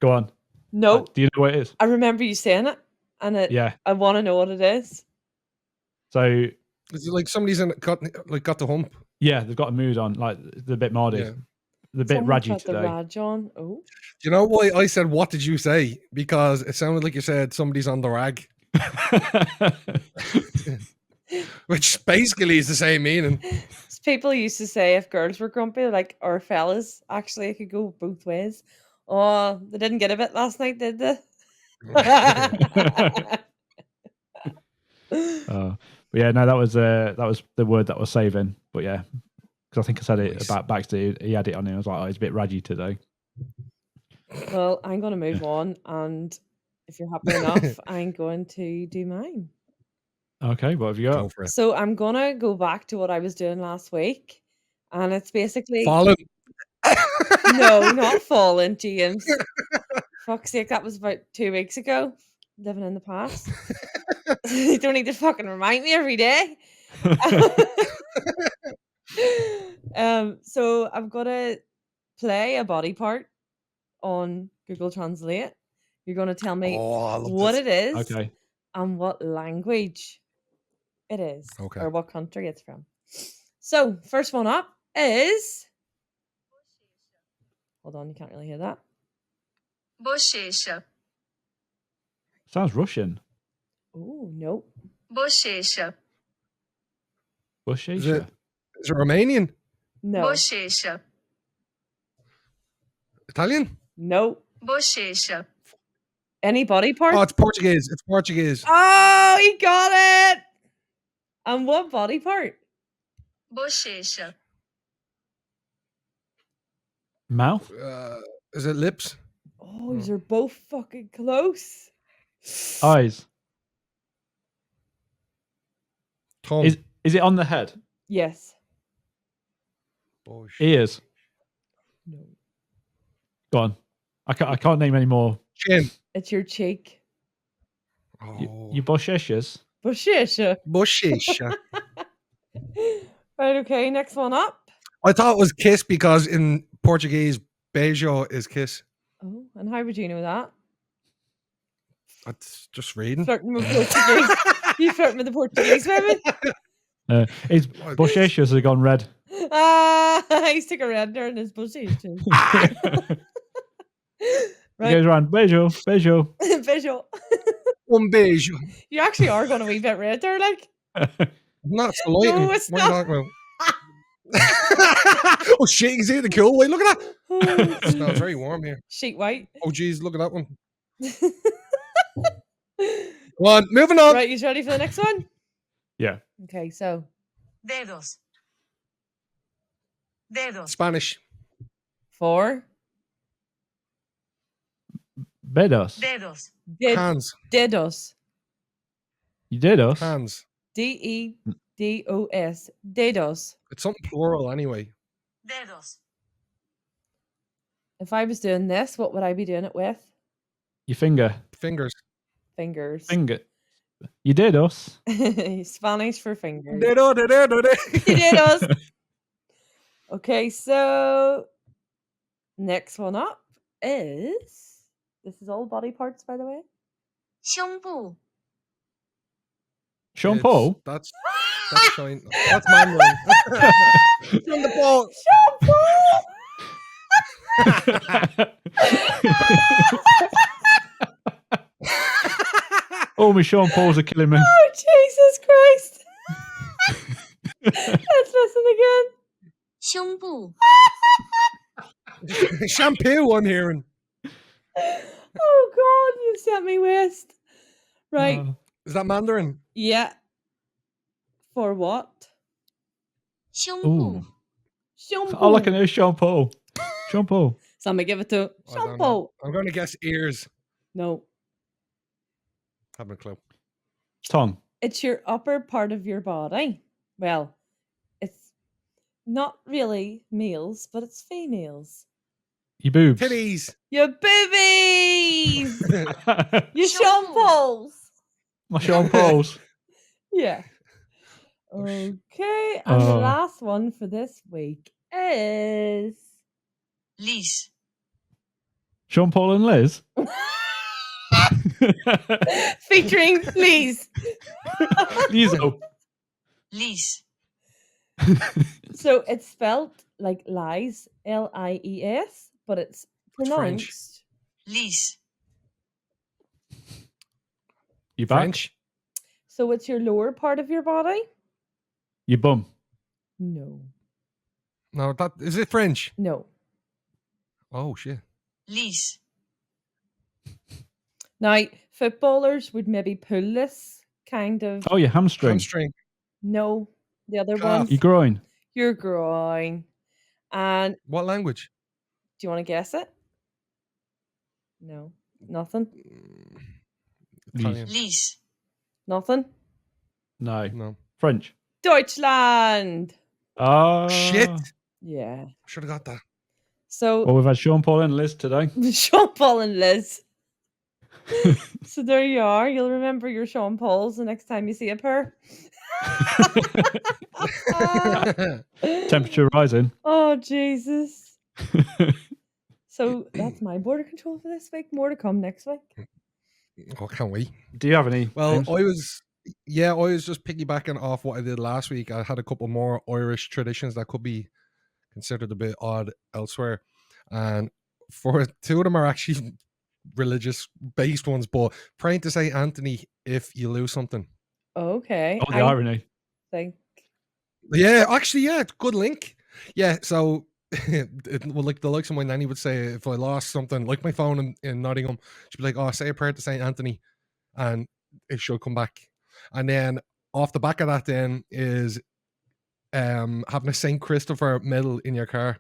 Go on. No, Do you know what it is? I remember you saying it, and Yeah. I want to know what it is. So Is it like somebody's got the hump? yeah, they've got a mood on, like the bit Mardy, Yeah. the bit Someone Raji got the today. Raj on. Oh, Do you know why I said, what did you say? Because it sounded like you said somebody's on the rag, which basically is the same meaning. people used to say if girls were grumpy, like, or fellas, actually, it could go both ways. Oh, they didn't get a bit last night, did they? But yeah, no, that was the word that was saving. But yeah, because I think I said it Nice. about Baxter. He had it on him. I was like, oh, he's a bit Raji today. Well, I'm going to move on, and if you're happy enough, I'm going to do mine. Okay, what have you Go got? for it. So I'm going to go back to what I was doing last week, and it's basically Fallen. No, not fallen, James. Fuck's sake, that was about 2 weeks ago. Living in the past. You don't need to fucking remind me every day. So I'm gonna play a body part on Google Translate. You're gonna tell me Oh, I love what this. it is Okay. and what language it is, Okay. or what country it's from. So first one up is. Hold on, you can't really hear that. Bochecha. Sounds Russian. Oh no. Bochecha. Is it Bochecha. Romanian? No. Bochecha. Italian? No. Bochecha. Any body part? Oh, it's Portuguese. It's Portuguese. Oh, he got it. And what body part? Bochecha. Mouth. Is it lips? Oh, these are both fucking close. Eyes. Tongue. Is it on the head? Yes. Bush. Ears. No. Go on. I can't name any more. Chin. It's your cheek. Oh. You bochechas. Bushisha. Bushisha. Right, okay, next one up. I thought it was kiss because in Portuguese, beijo is kiss. Oh, and how would you know that? That's just reading. Flirting with Portuguese. You flirting with the Portuguese women? His bochechas have gone red. Ah, he stuck a red there in his bushes too. He goes around, beijo, beijo. Visual. Beijo. You actually are going a wee bit red there, like. Not so light. No, it's what are you talking about? Oh shit, you can see it the cool way. Look at that. It smells very warm here. Sheet white. Oh geez, look at that one. Come on, moving on. Right, you ready for the next one? Yeah. Okay, so. Dedos. Dedos. Spanish. 4. Bedos. Dedos. Hands. Dedos. You did us. Hands. Dedos. Dedos. It's something plural anyway. Dedos. If I was doing this, what would I be doing it with? Your finger. Fingers. Fingers. Finger. You did us. Spanish for fingers. Dedos. Dedos. Okay, so next one up is. This is all body parts, by the way. 胸部. Sean Paul. That's shine. That's Mandarin. On the ball. Oh, my Sean Pauls are killing me. Oh, Jesus Christ. Let's listen again. 胸部. Shampoo, I'm hearing. Oh, God, you sent me west. Right. Is that Mandarin? Yeah. For what? 胸 Ooh. 部. All I can do is Sean Paul. Sean Paul. Somebody give it to I don't know. shampoo. I'm going to guess ears. No. Haven't a clue. Tongue. It's your upper part of your body. Well, it's not really males, but it's females. Your boobs. Titties. Your boobies! Your Shampoo. shampoos! My Sean Pauls. Yeah. Okay, and the last one for this week is... Lies. Sean Paul and Liz. Featuring Lies. Lizzo. Lies. So it's spelled like lies, Lies, but it's pronounced. Lies. You back? French. So it's your lower part of your body? Your bum. No. No, that is it French? No. Oh shit. Lies. Now, footballers would maybe pull this kind of. Oh, your hamstring. Hamstring. No, the other Calf. one. Your groin. Your groin. And What language? do you want to guess it? No. Nothing? Italian. Lies. Nothing? No. No. French. Deutschland! Oh. Shit. Yeah. Should have got that. So Well, we've had Sean Paul and Liz today. Sean Paul and Liz. So there you are. You'll remember your Sean Pauls the next time you see a pair. Temperature rising. Oh, Jesus. So that's my border control for this week. More to come next week. Oh, can't wait. Do you have any? Well, James? I was just piggybacking off what I did last week. I had a couple more Irish traditions that could be considered a bit odd elsewhere. And for two of them are actually religious based ones, but praying to Saint Anthony if you lose something. Okay. Oh, the irony. Think. Yeah, actually, yeah, good link. Yeah, so well, like the likes of my nanny would say, if I lost something, like my phone in Nottingham, she'd be like, "Oh, say a prayer to Saint Anthony," and it should come back. And then off the back of that, then is having a Saint Christopher medal in your car.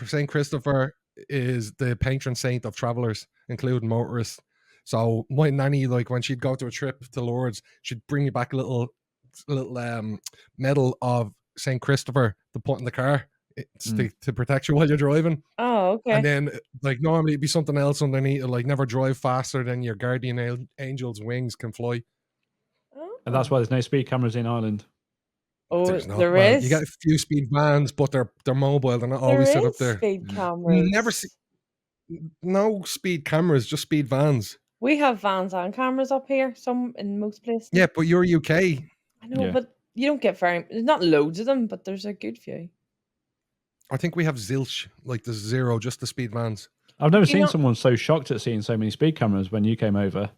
Saint Christopher is the patron saint of travelers, including motorists. So my nanny, like when she'd go to a trip to Lourdes, she'd bring you back a little medal of Saint Christopher to put in the car to protect you while you're driving. Oh, okay. And then like normally it'd be something else underneath, like never drive faster than your guardian angel's wings can fly. Oh. And that's why there's no speed cameras in Ireland. Oh, There is. You get a few speed vans, but they're mobile. They're not always set up there. Speed cameras. Never see no speed cameras, just speed vans. We have vans and cameras up here, some in most places. Yeah, but you're UK. I know, but you don't get there's not loads of them, but there's a good few. I think we have zilch, like there's zero, just the speed vans. I've never seen someone so shocked at seeing so many speed cameras when you came over.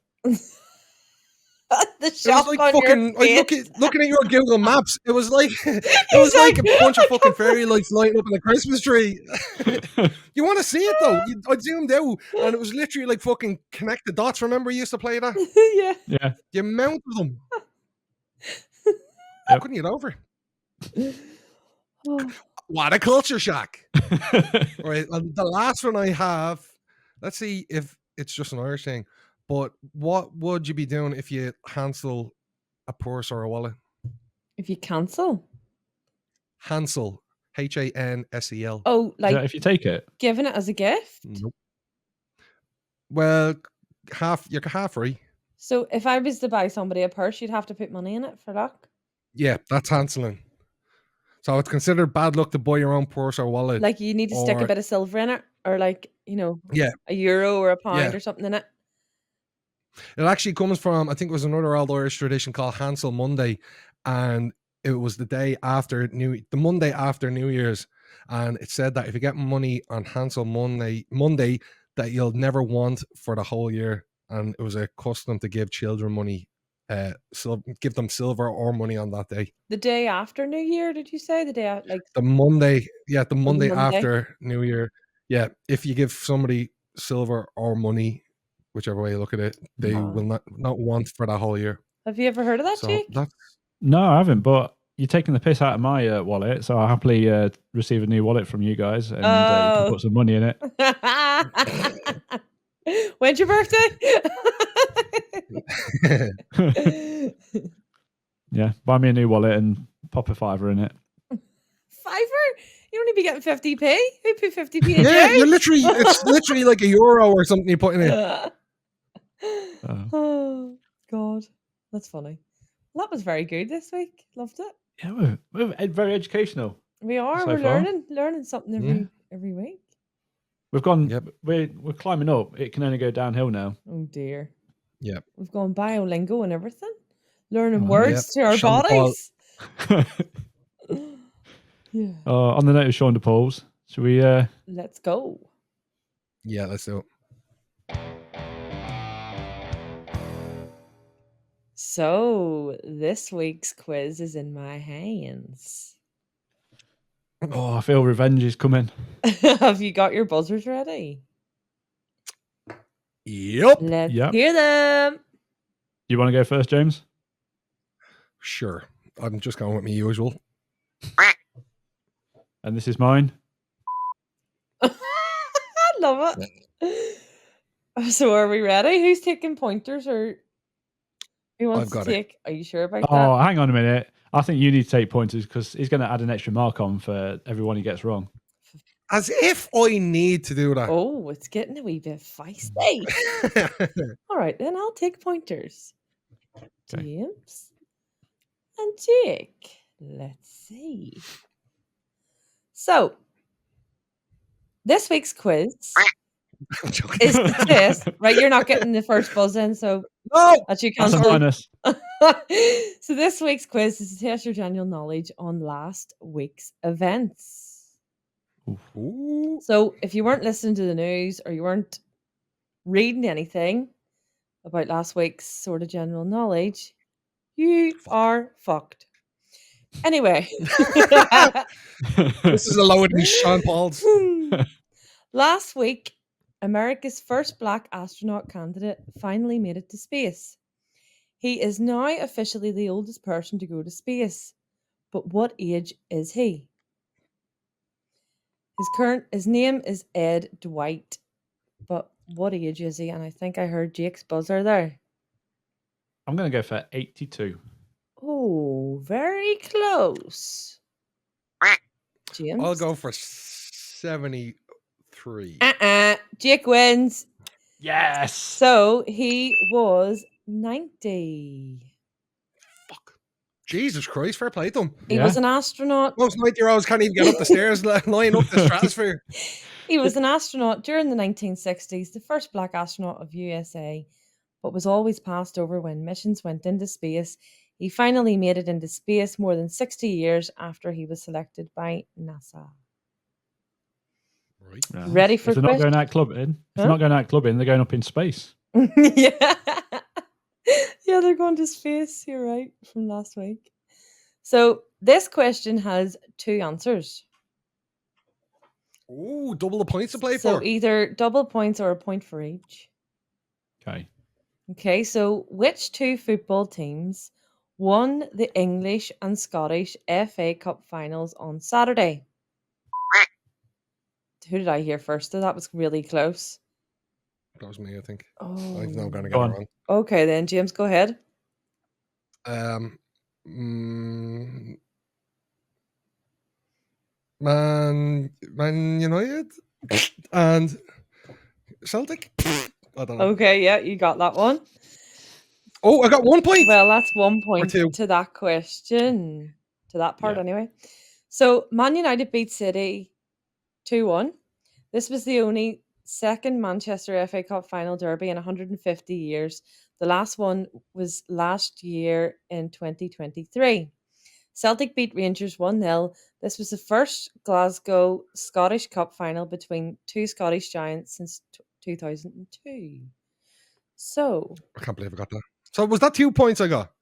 The shock it was like on fucking looking at your Google Maps. It was like like a bunch of fucking fairy lights lighting up in a Christmas tree. You want to see it though? I zoomed out, and it was literally like fucking connect the dots. Remember, you used to play that? Yeah. The amount of them. Couldn't get over. What a culture shock! Right, and the last one I have. Let's see if it's just an Irish thing. But what would you be doing if you cancel a purse or a wallet? If you cancel? Hansel. Hansel. Oh, like if you take it? Giving it as a gift? Nope. Well, you're half free. So if I was to buy somebody a purse, you'd have to put money in it for luck? Yeah, that's Hanseling. So it's considered bad luck to buy your own purse or wallet. Like you need to stick a bit of silver in it, or like, a euro or a pound or something in it. It actually comes from, I think it was another old Irish tradition called Hansel Monday, and it was the Monday after New Year's, and it said that if you get money on Hansel Monday that you'll never want for the whole year, and it was a custom to give children money, give them silver or money on that day. The day after New Year, did you say? The day the Monday, the Monday after New Year, yeah. If you give somebody silver or money, whichever way you look at it, they will not want for that whole year. Have you ever heard of that, Jake? No, I haven't, but you're taking the piss out of my wallet, so I'll happily receive a new wallet from you guys, and you can put some money in it. When's your birthday? Yeah, buy me a new wallet and pop a $5 in it. $5? You only be getting 50p. Who put 50p in? Yeah, it's literally like €1 or something you put in it. Oh God, that's funny. Well, that was very good this week. Loved it. Yeah, we're very educational. We are. So we're far. learning something every week. We've gone. We're climbing up. It can only go downhill now. Oh dear. Yeah. We've gone biolingo and everything. Learning words to our bodies. Yeah. On the note of Sean DePaul's, should we? Let's go. Yeah, let's do it. So this week's quiz is in my hands. Oh, I feel revenge is coming. Have you got your buzzers ready? Yep. Let's hear them. You want to go first, James? Sure. I'm just going with my usual. And this is mine. I love it. So are we ready? Who's taking pointers, or who wants to take? Are you sure about that? Oh, hang on a minute. I think you need to take pointers because he's going to add an extra mark on for everyone he gets wrong. As if I need to do that. Oh, it's getting a wee bit feisty. All right, then I'll take pointers. Okay. James and Jake. Let's see. So, this week's quiz I'm joking. is the test. Right, you're not getting the first buzz in, so No! that's you That's a cancelled. minus. So this week's quiz is to test your general knowledge on last week's events. Ooh. So if you weren't listening to the news or you weren't reading anything about last week's sort of general knowledge, you are fucked. Anyway. This is a lower than Sean Paul's. Last week, America's first black astronaut candidate finally made it to space. He is now officially the oldest person to go to space. But what age is he? His name is Ed Dwight. But what age is he? And I think I heard Jake's buzzer there. I'm going to go for 82. Oh, very close. James? I'll go for 73. Jake wins. Yes. So he was 90. Fuck. Jesus Christ, fair play to him. He was an astronaut. Most 90-year-olds can't even get up the stairs, lying up the stratosphere. He was an astronaut during the 1960s, the first black astronaut of USA, but was always passed over when missions went into space. He finally made it into space more than 60 years after he was selected by NASA. Right. Yeah. Ready for if they're not question? going out clubbing, if Huh? they're not going out clubbing, they're going up in space. Yeah. Yeah, they're going to space. You're right, from last week. So this question has two answers. Ooh, double the points to play So for. either double points or a point for each. Okay. Okay, so which two football teams won the English and Scottish FA Cup finals on Saturday? Who did I hear first? Though? That was really close. That was me, I think. Oh. I'm now going to get Go it on. wrong. Okay, then, James, go ahead. Man United and Celtic. I don't know. Okay, yeah, you got that one. Oh, I got 1 point. Well, that's 1 point two. to that question. To that part, Yeah. anyway. So, Man United beat City 2-1. This was the only second Manchester FA Cup final derby in 150 years. The last one was last year in 2023. Celtic beat Rangers 1-0. This was the first Glasgow Scottish Cup final between two Scottish giants since 2002. So, I can't believe I got that. So was that 2 points I got?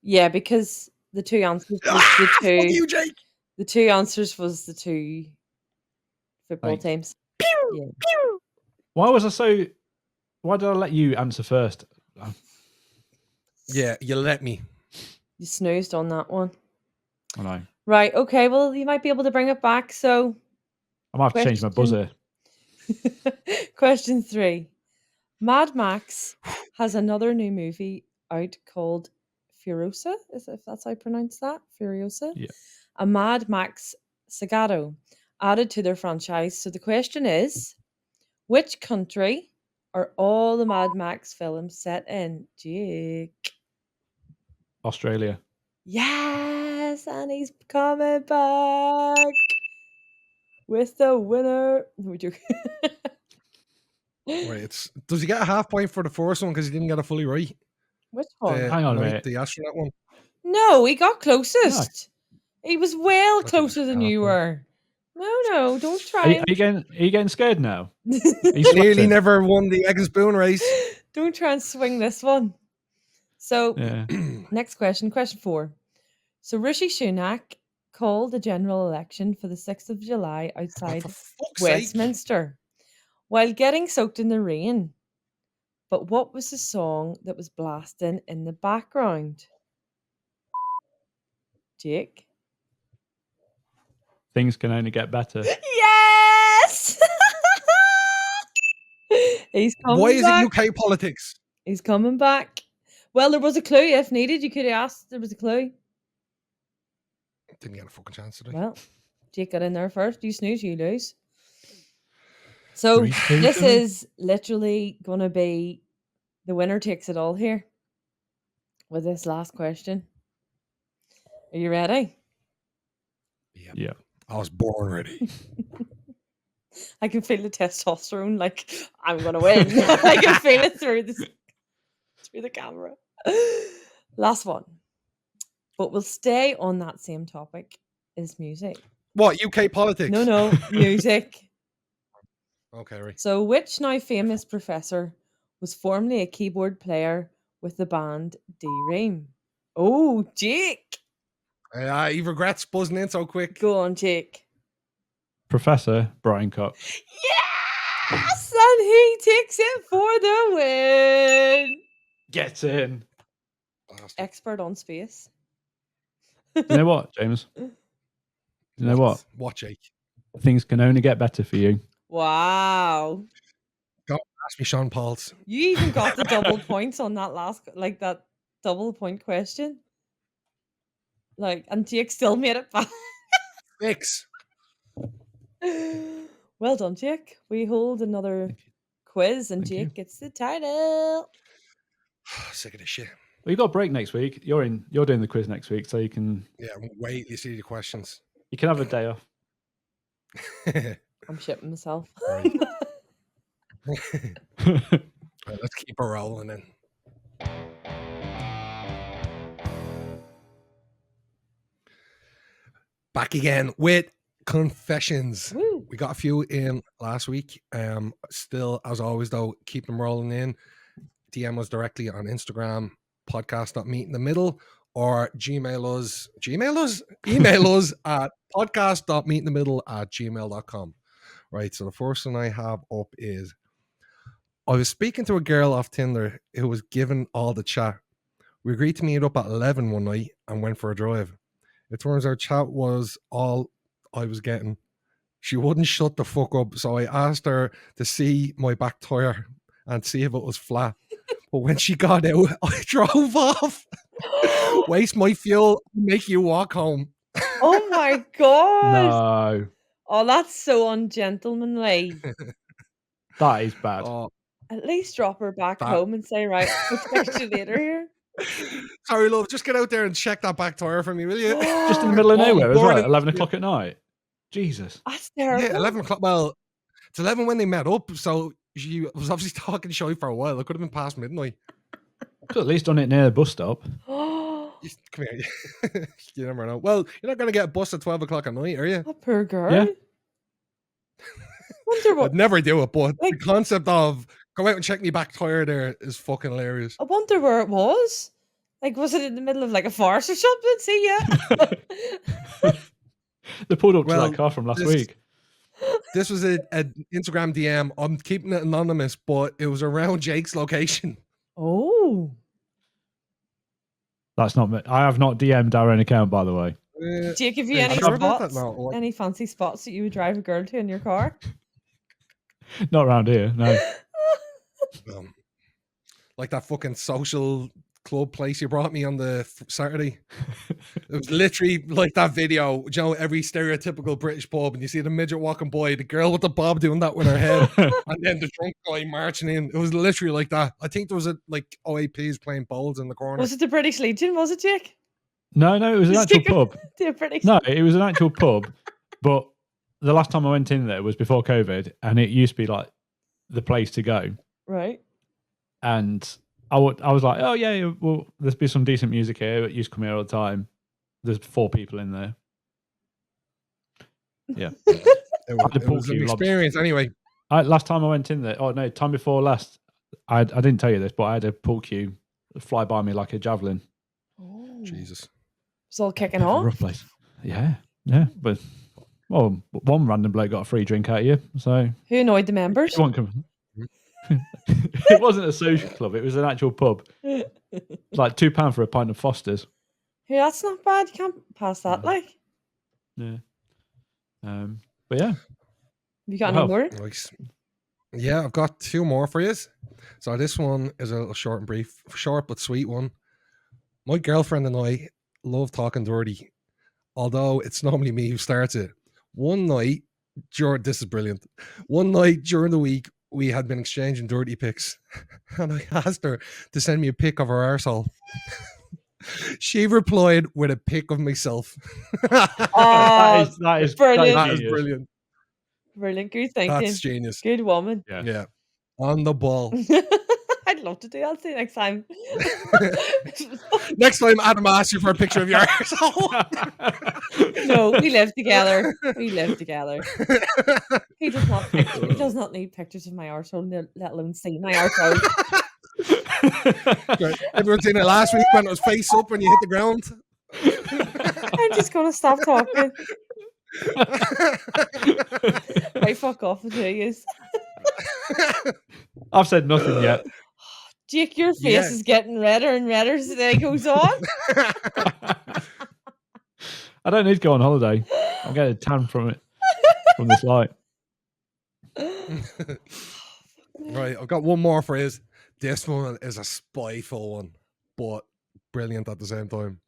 yeah, because the two answers was Fuck the two. you, Jake. The two answers was the two football Right. teams. Yeah. Why did I let you answer first? Yeah, you let me. You snoozed on that one. I know. Right, okay, well, you might be able to bring it back. So, I might have to change my Question. buzzer. question 3. Mad Max has another new movie out called Furiosa, if that's how I pronounce that. Furiosa. Yeah. A Mad Max Sagato added to their franchise. So the question is, which country are all the Mad Max films set in? Jake. Australia. Yes, and he's coming back with the winner. No, we're joking. Wait, does he get a half point for the first one because he didn't get it fully right? Which one? Hang on a minute. The astronaut one. No, he got closest. He was well think closer it's than half you point. were. No, don't Are try. you getting scared now? Are you Nearly sweating? never won the egg and spoon race. Don't try and swing this one. So, Yeah. next question, question 4. So, Rishi Sunak called the general election for the 6th of July outside For fuck's sake. Westminster while getting soaked in the rain. But what was the song that was blasting in the background? Jake? Things can only get better. Yes! He's coming Why is back. it UK politics? He's coming back. Well, there was a clue. If needed, you could have asked. There was a clue. Didn't get a fucking chance today. Well, Jake got in there first. You snooze, you lose. So 3, 2, this 3. is literally going to be the winner takes it all here with this last question. Are you ready? Yeah. I was born ready. I can feel the testosterone. Like I'm going to win. I can feel it through the camera. Last one, but we'll stay on that same topic. Is music? What, UK politics? No, music. Okay, right. So, which now famous professor was formerly a keyboard player with the band D-Ream? Oh, Jake. He regrets buzzing in so quick. Go on, Jake. Professor Brian Cox. Yes! And he takes it for the win. Get in. Bastard. Expert on space. Do you know what, James? Do you know what? What, Jake? Things can only get better for you. Wow. Don't ask me Sean Paul's. You even got the double points on that last, like that double point question. Like, and Jake still made it back. 6. Well done, Jake. We hold another quiz, and Thank you. Jake gets the title. Sick of this shit. Well, you got a break next week. You're doing the quiz next week, so you can Yeah, wait till you see the questions. have a day off. I'm shipping myself. Right. Right, let's keep her rolling then. Back again with confessions. Woo. We got a few in last week. Still, as always, though, keep them rolling in. DM us directly on Instagram, podcast.meetinthemiddle, or email us at podcast.meetinthemiddle@gmail.com. Right, so the first one I have up is, I was speaking to a girl off Tinder who was given all the chat. We agreed to meet up at 11 one night and went for a drive. It turns out chat was all I was getting. She wouldn't shut the fuck up, so I asked her to see my back tire and see if it was flat. But when she got out, I drove off. Waste my fuel, make you walk home. Oh my god. No, Oh, that's so ungentlemanly. that is bad. Oh, At least drop her back That- home and say, right, we'll text you later here. sorry, love, just get out there and check that back tire for me, will you? Just in the middle of Oh, nowhere as well, morning. 11 o'clock at night. Jesus. That's terrible. Yeah, 11 o'clock. Well, it's 11 when they met up, so she was obviously talking shy for a while. It could have been past midnight. Could at least done it near the bus stop. Come here. You never know. Well, you're not going to get a bus at 12 o'clock at night, are you? That poor girl. Yeah. Wonder what I'd never do it, but like- the concept of go out and check me back tire there is fucking hilarious. I wonder where it was. Like, was it in the middle of like a forest or something? See ya. They pulled up to Well, that car from last this- week. This was an Instagram DM. I'm keeping it anonymous, but it was around Jake's location. Oh. That's not me. I have not DM'd our own account, by the way. Jake, have you Are any sure about that? spots? No, what? Any fancy spots that you would drive a girl to in your car? Not around here, no. Like that fucking social club place you brought me on the Saturday. It was literally like that video, you know, every stereotypical British pub, and you see the midget walking by, the girl with the bob doing that with her head, and then the drunk guy marching in. It was literally like that. I think there was like OAPs playing bowls in the corner. Was it the British Legion? Was it, Jake? No, it was an actual pub. The British. No, it was an actual pub, but the last time I went in there was before COVID, and it used to be like the place to go. Right. And I was like, oh yeah, well, there's be some decent music here. It used to come here all the time. There's 4 people in there. Yeah. It was an experience anyway. Last time I went in there, time before last, I didn't tell you this, but I had a pool cue fly by me like a javelin. Oh. Jesus. It's all kicking Bit of a off. rough place. Yeah. But well, one random bloke got a free drink out of you. So Who annoyed the members? it won't come. It wasn't a social club. It was an actual pub. It's like £2 for a pint of Foster's. Hey, that's not bad. You can't pass that. Like, Yeah. But yeah. you got Wow. any more? Nice. Yeah, I've got 2 more for you. So this one is a little short and brief, short but sweet one. My girlfriend and I love talking dirty, although it's normally me who starts it. One night, This is brilliant. One night during the week, we had been exchanging dirty pics, and I asked her to send me a pic of her arsehole. She replied with a pic of myself. Oh, that is brilliant. That is genius. brilliant. Brilliant. Good thinking. That's genius. Good woman. Yeah. Yeah. On the ball. I'd love to do that. See you next time. Next time Adam asks you for a picture of your arsehole. No, we live together. We live together. He does not. He does not need pictures of my arsehole, let alone see my arsehole. Right. Everyone seen it last week when it was face up when you hit the ground. I'm just gonna stop talking. Right, fuck off with you. I've said nothing yet. Jake, your face Yeah. is getting redder and redder as the day goes on. I don't need to go on holiday. I'm getting a tan from it, from this light. Right, I've got one more phrase. This one is a spiteful one, but brilliant at the same time.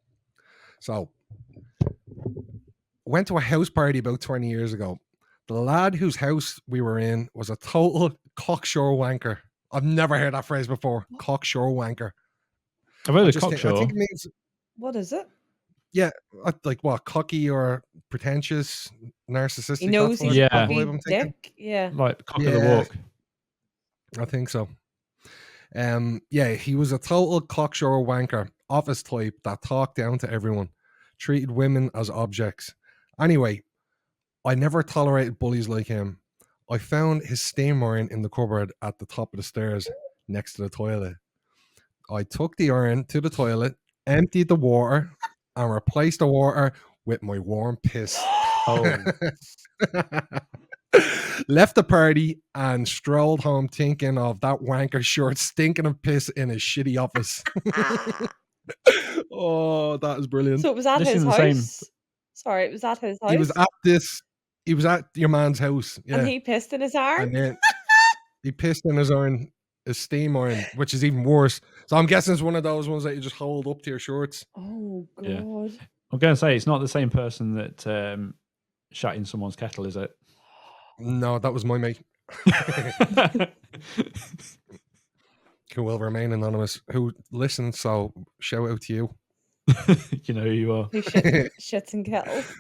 So, went to a house party about 20 years ago. The lad whose house we were in was a total cocksure wanker. I've never heard that phrase before. Cocksure wanker. I've heard I of just think- I cocksure. think it means, What is it? like what, cocky or pretentious, narcissistic. He knows that's what he's Yeah. a I believe cocky I'm thinking. dick. Yeah. Like cock of the Yeah. walk. I think so. Yeah, he was a total cocksure wanker, office type that talked down to everyone, treated women as objects. Anyway, I never tolerated bullies like him. I found his steam iron in the cupboard at the top of the stairs next to the toilet. I took the iron to the toilet, emptied the water, and replaced the water with my warm piss. Oh. Left the party and strolled home thinking of that wanker short stinking of piss in his shitty office. Oh, that is brilliant. So it was at This his is the house. same- Sorry, it was at his house. He was at your man's house. Yeah. And he pissed in his arm. And then he pissed in his steam iron, which is even worse. So I'm guessing it's one of those ones that you just hold up to your shorts. Oh god. Yeah. I'm going to say it's not the same person that shot in someone's kettle, is it? No, that was my mate, who will remain anonymous, who listens. So shout out to you. You know who you are. Who shits in kettles.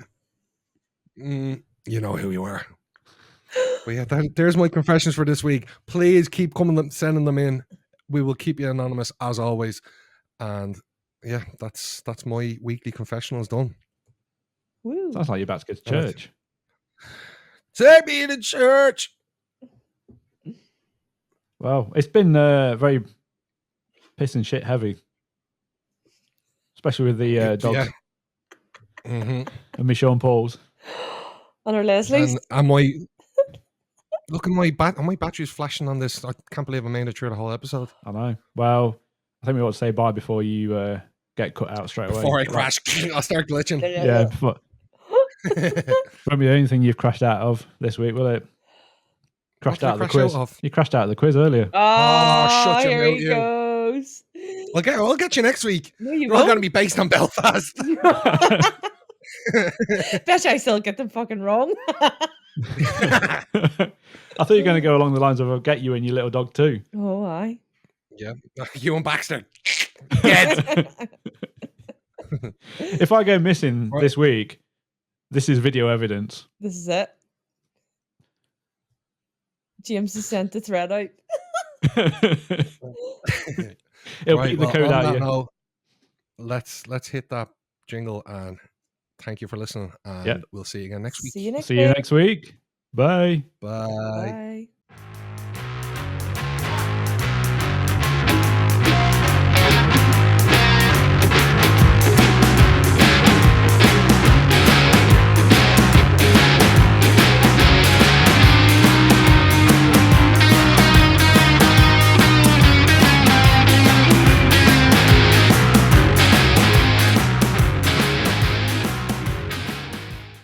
You know who you are. But yeah, there's my confessions for this week. Please keep sending them in. We will keep you anonymous as always. And yeah, that's my weekly confessionals done. Woo. Sounds like you're about to go to Alright. church. Take me to church. Well, it's been very piss and shit heavy, especially with the dogs Yeah. Mm-hmm. and me Sean Paul's. On our Leslie's. And my look at my battery's flashing on this. I can't believe I made it through the whole episode. I know. Well, I think we ought to say bye before you get cut out straight away. Before I crash, I'll start glitching. Yeah, but won't be the only thing you've crashed out of this week, will it? Crashed What did I out of the crash quiz. out of? You crashed out of the quiz earlier. Oh, shut your here mouth, he you. goes. I'll get you next week. No, you We're all going to won't. be based on Belfast. Bet you I still get them fucking wrong. I thought you were going to go along the lines of I'll get you and your little dog too. Oh, aye. Yeah, you and Baxter. Dead. If I go missing Right. this week, this is video evidence. This is it. James has sent the thread out. It'll Right, beat the well, code on out that you. note, let's hit that jingle and thank you for listening. And Yeah. we'll see you again next week. See you next See you week. next week. Bye. Bye. Bye.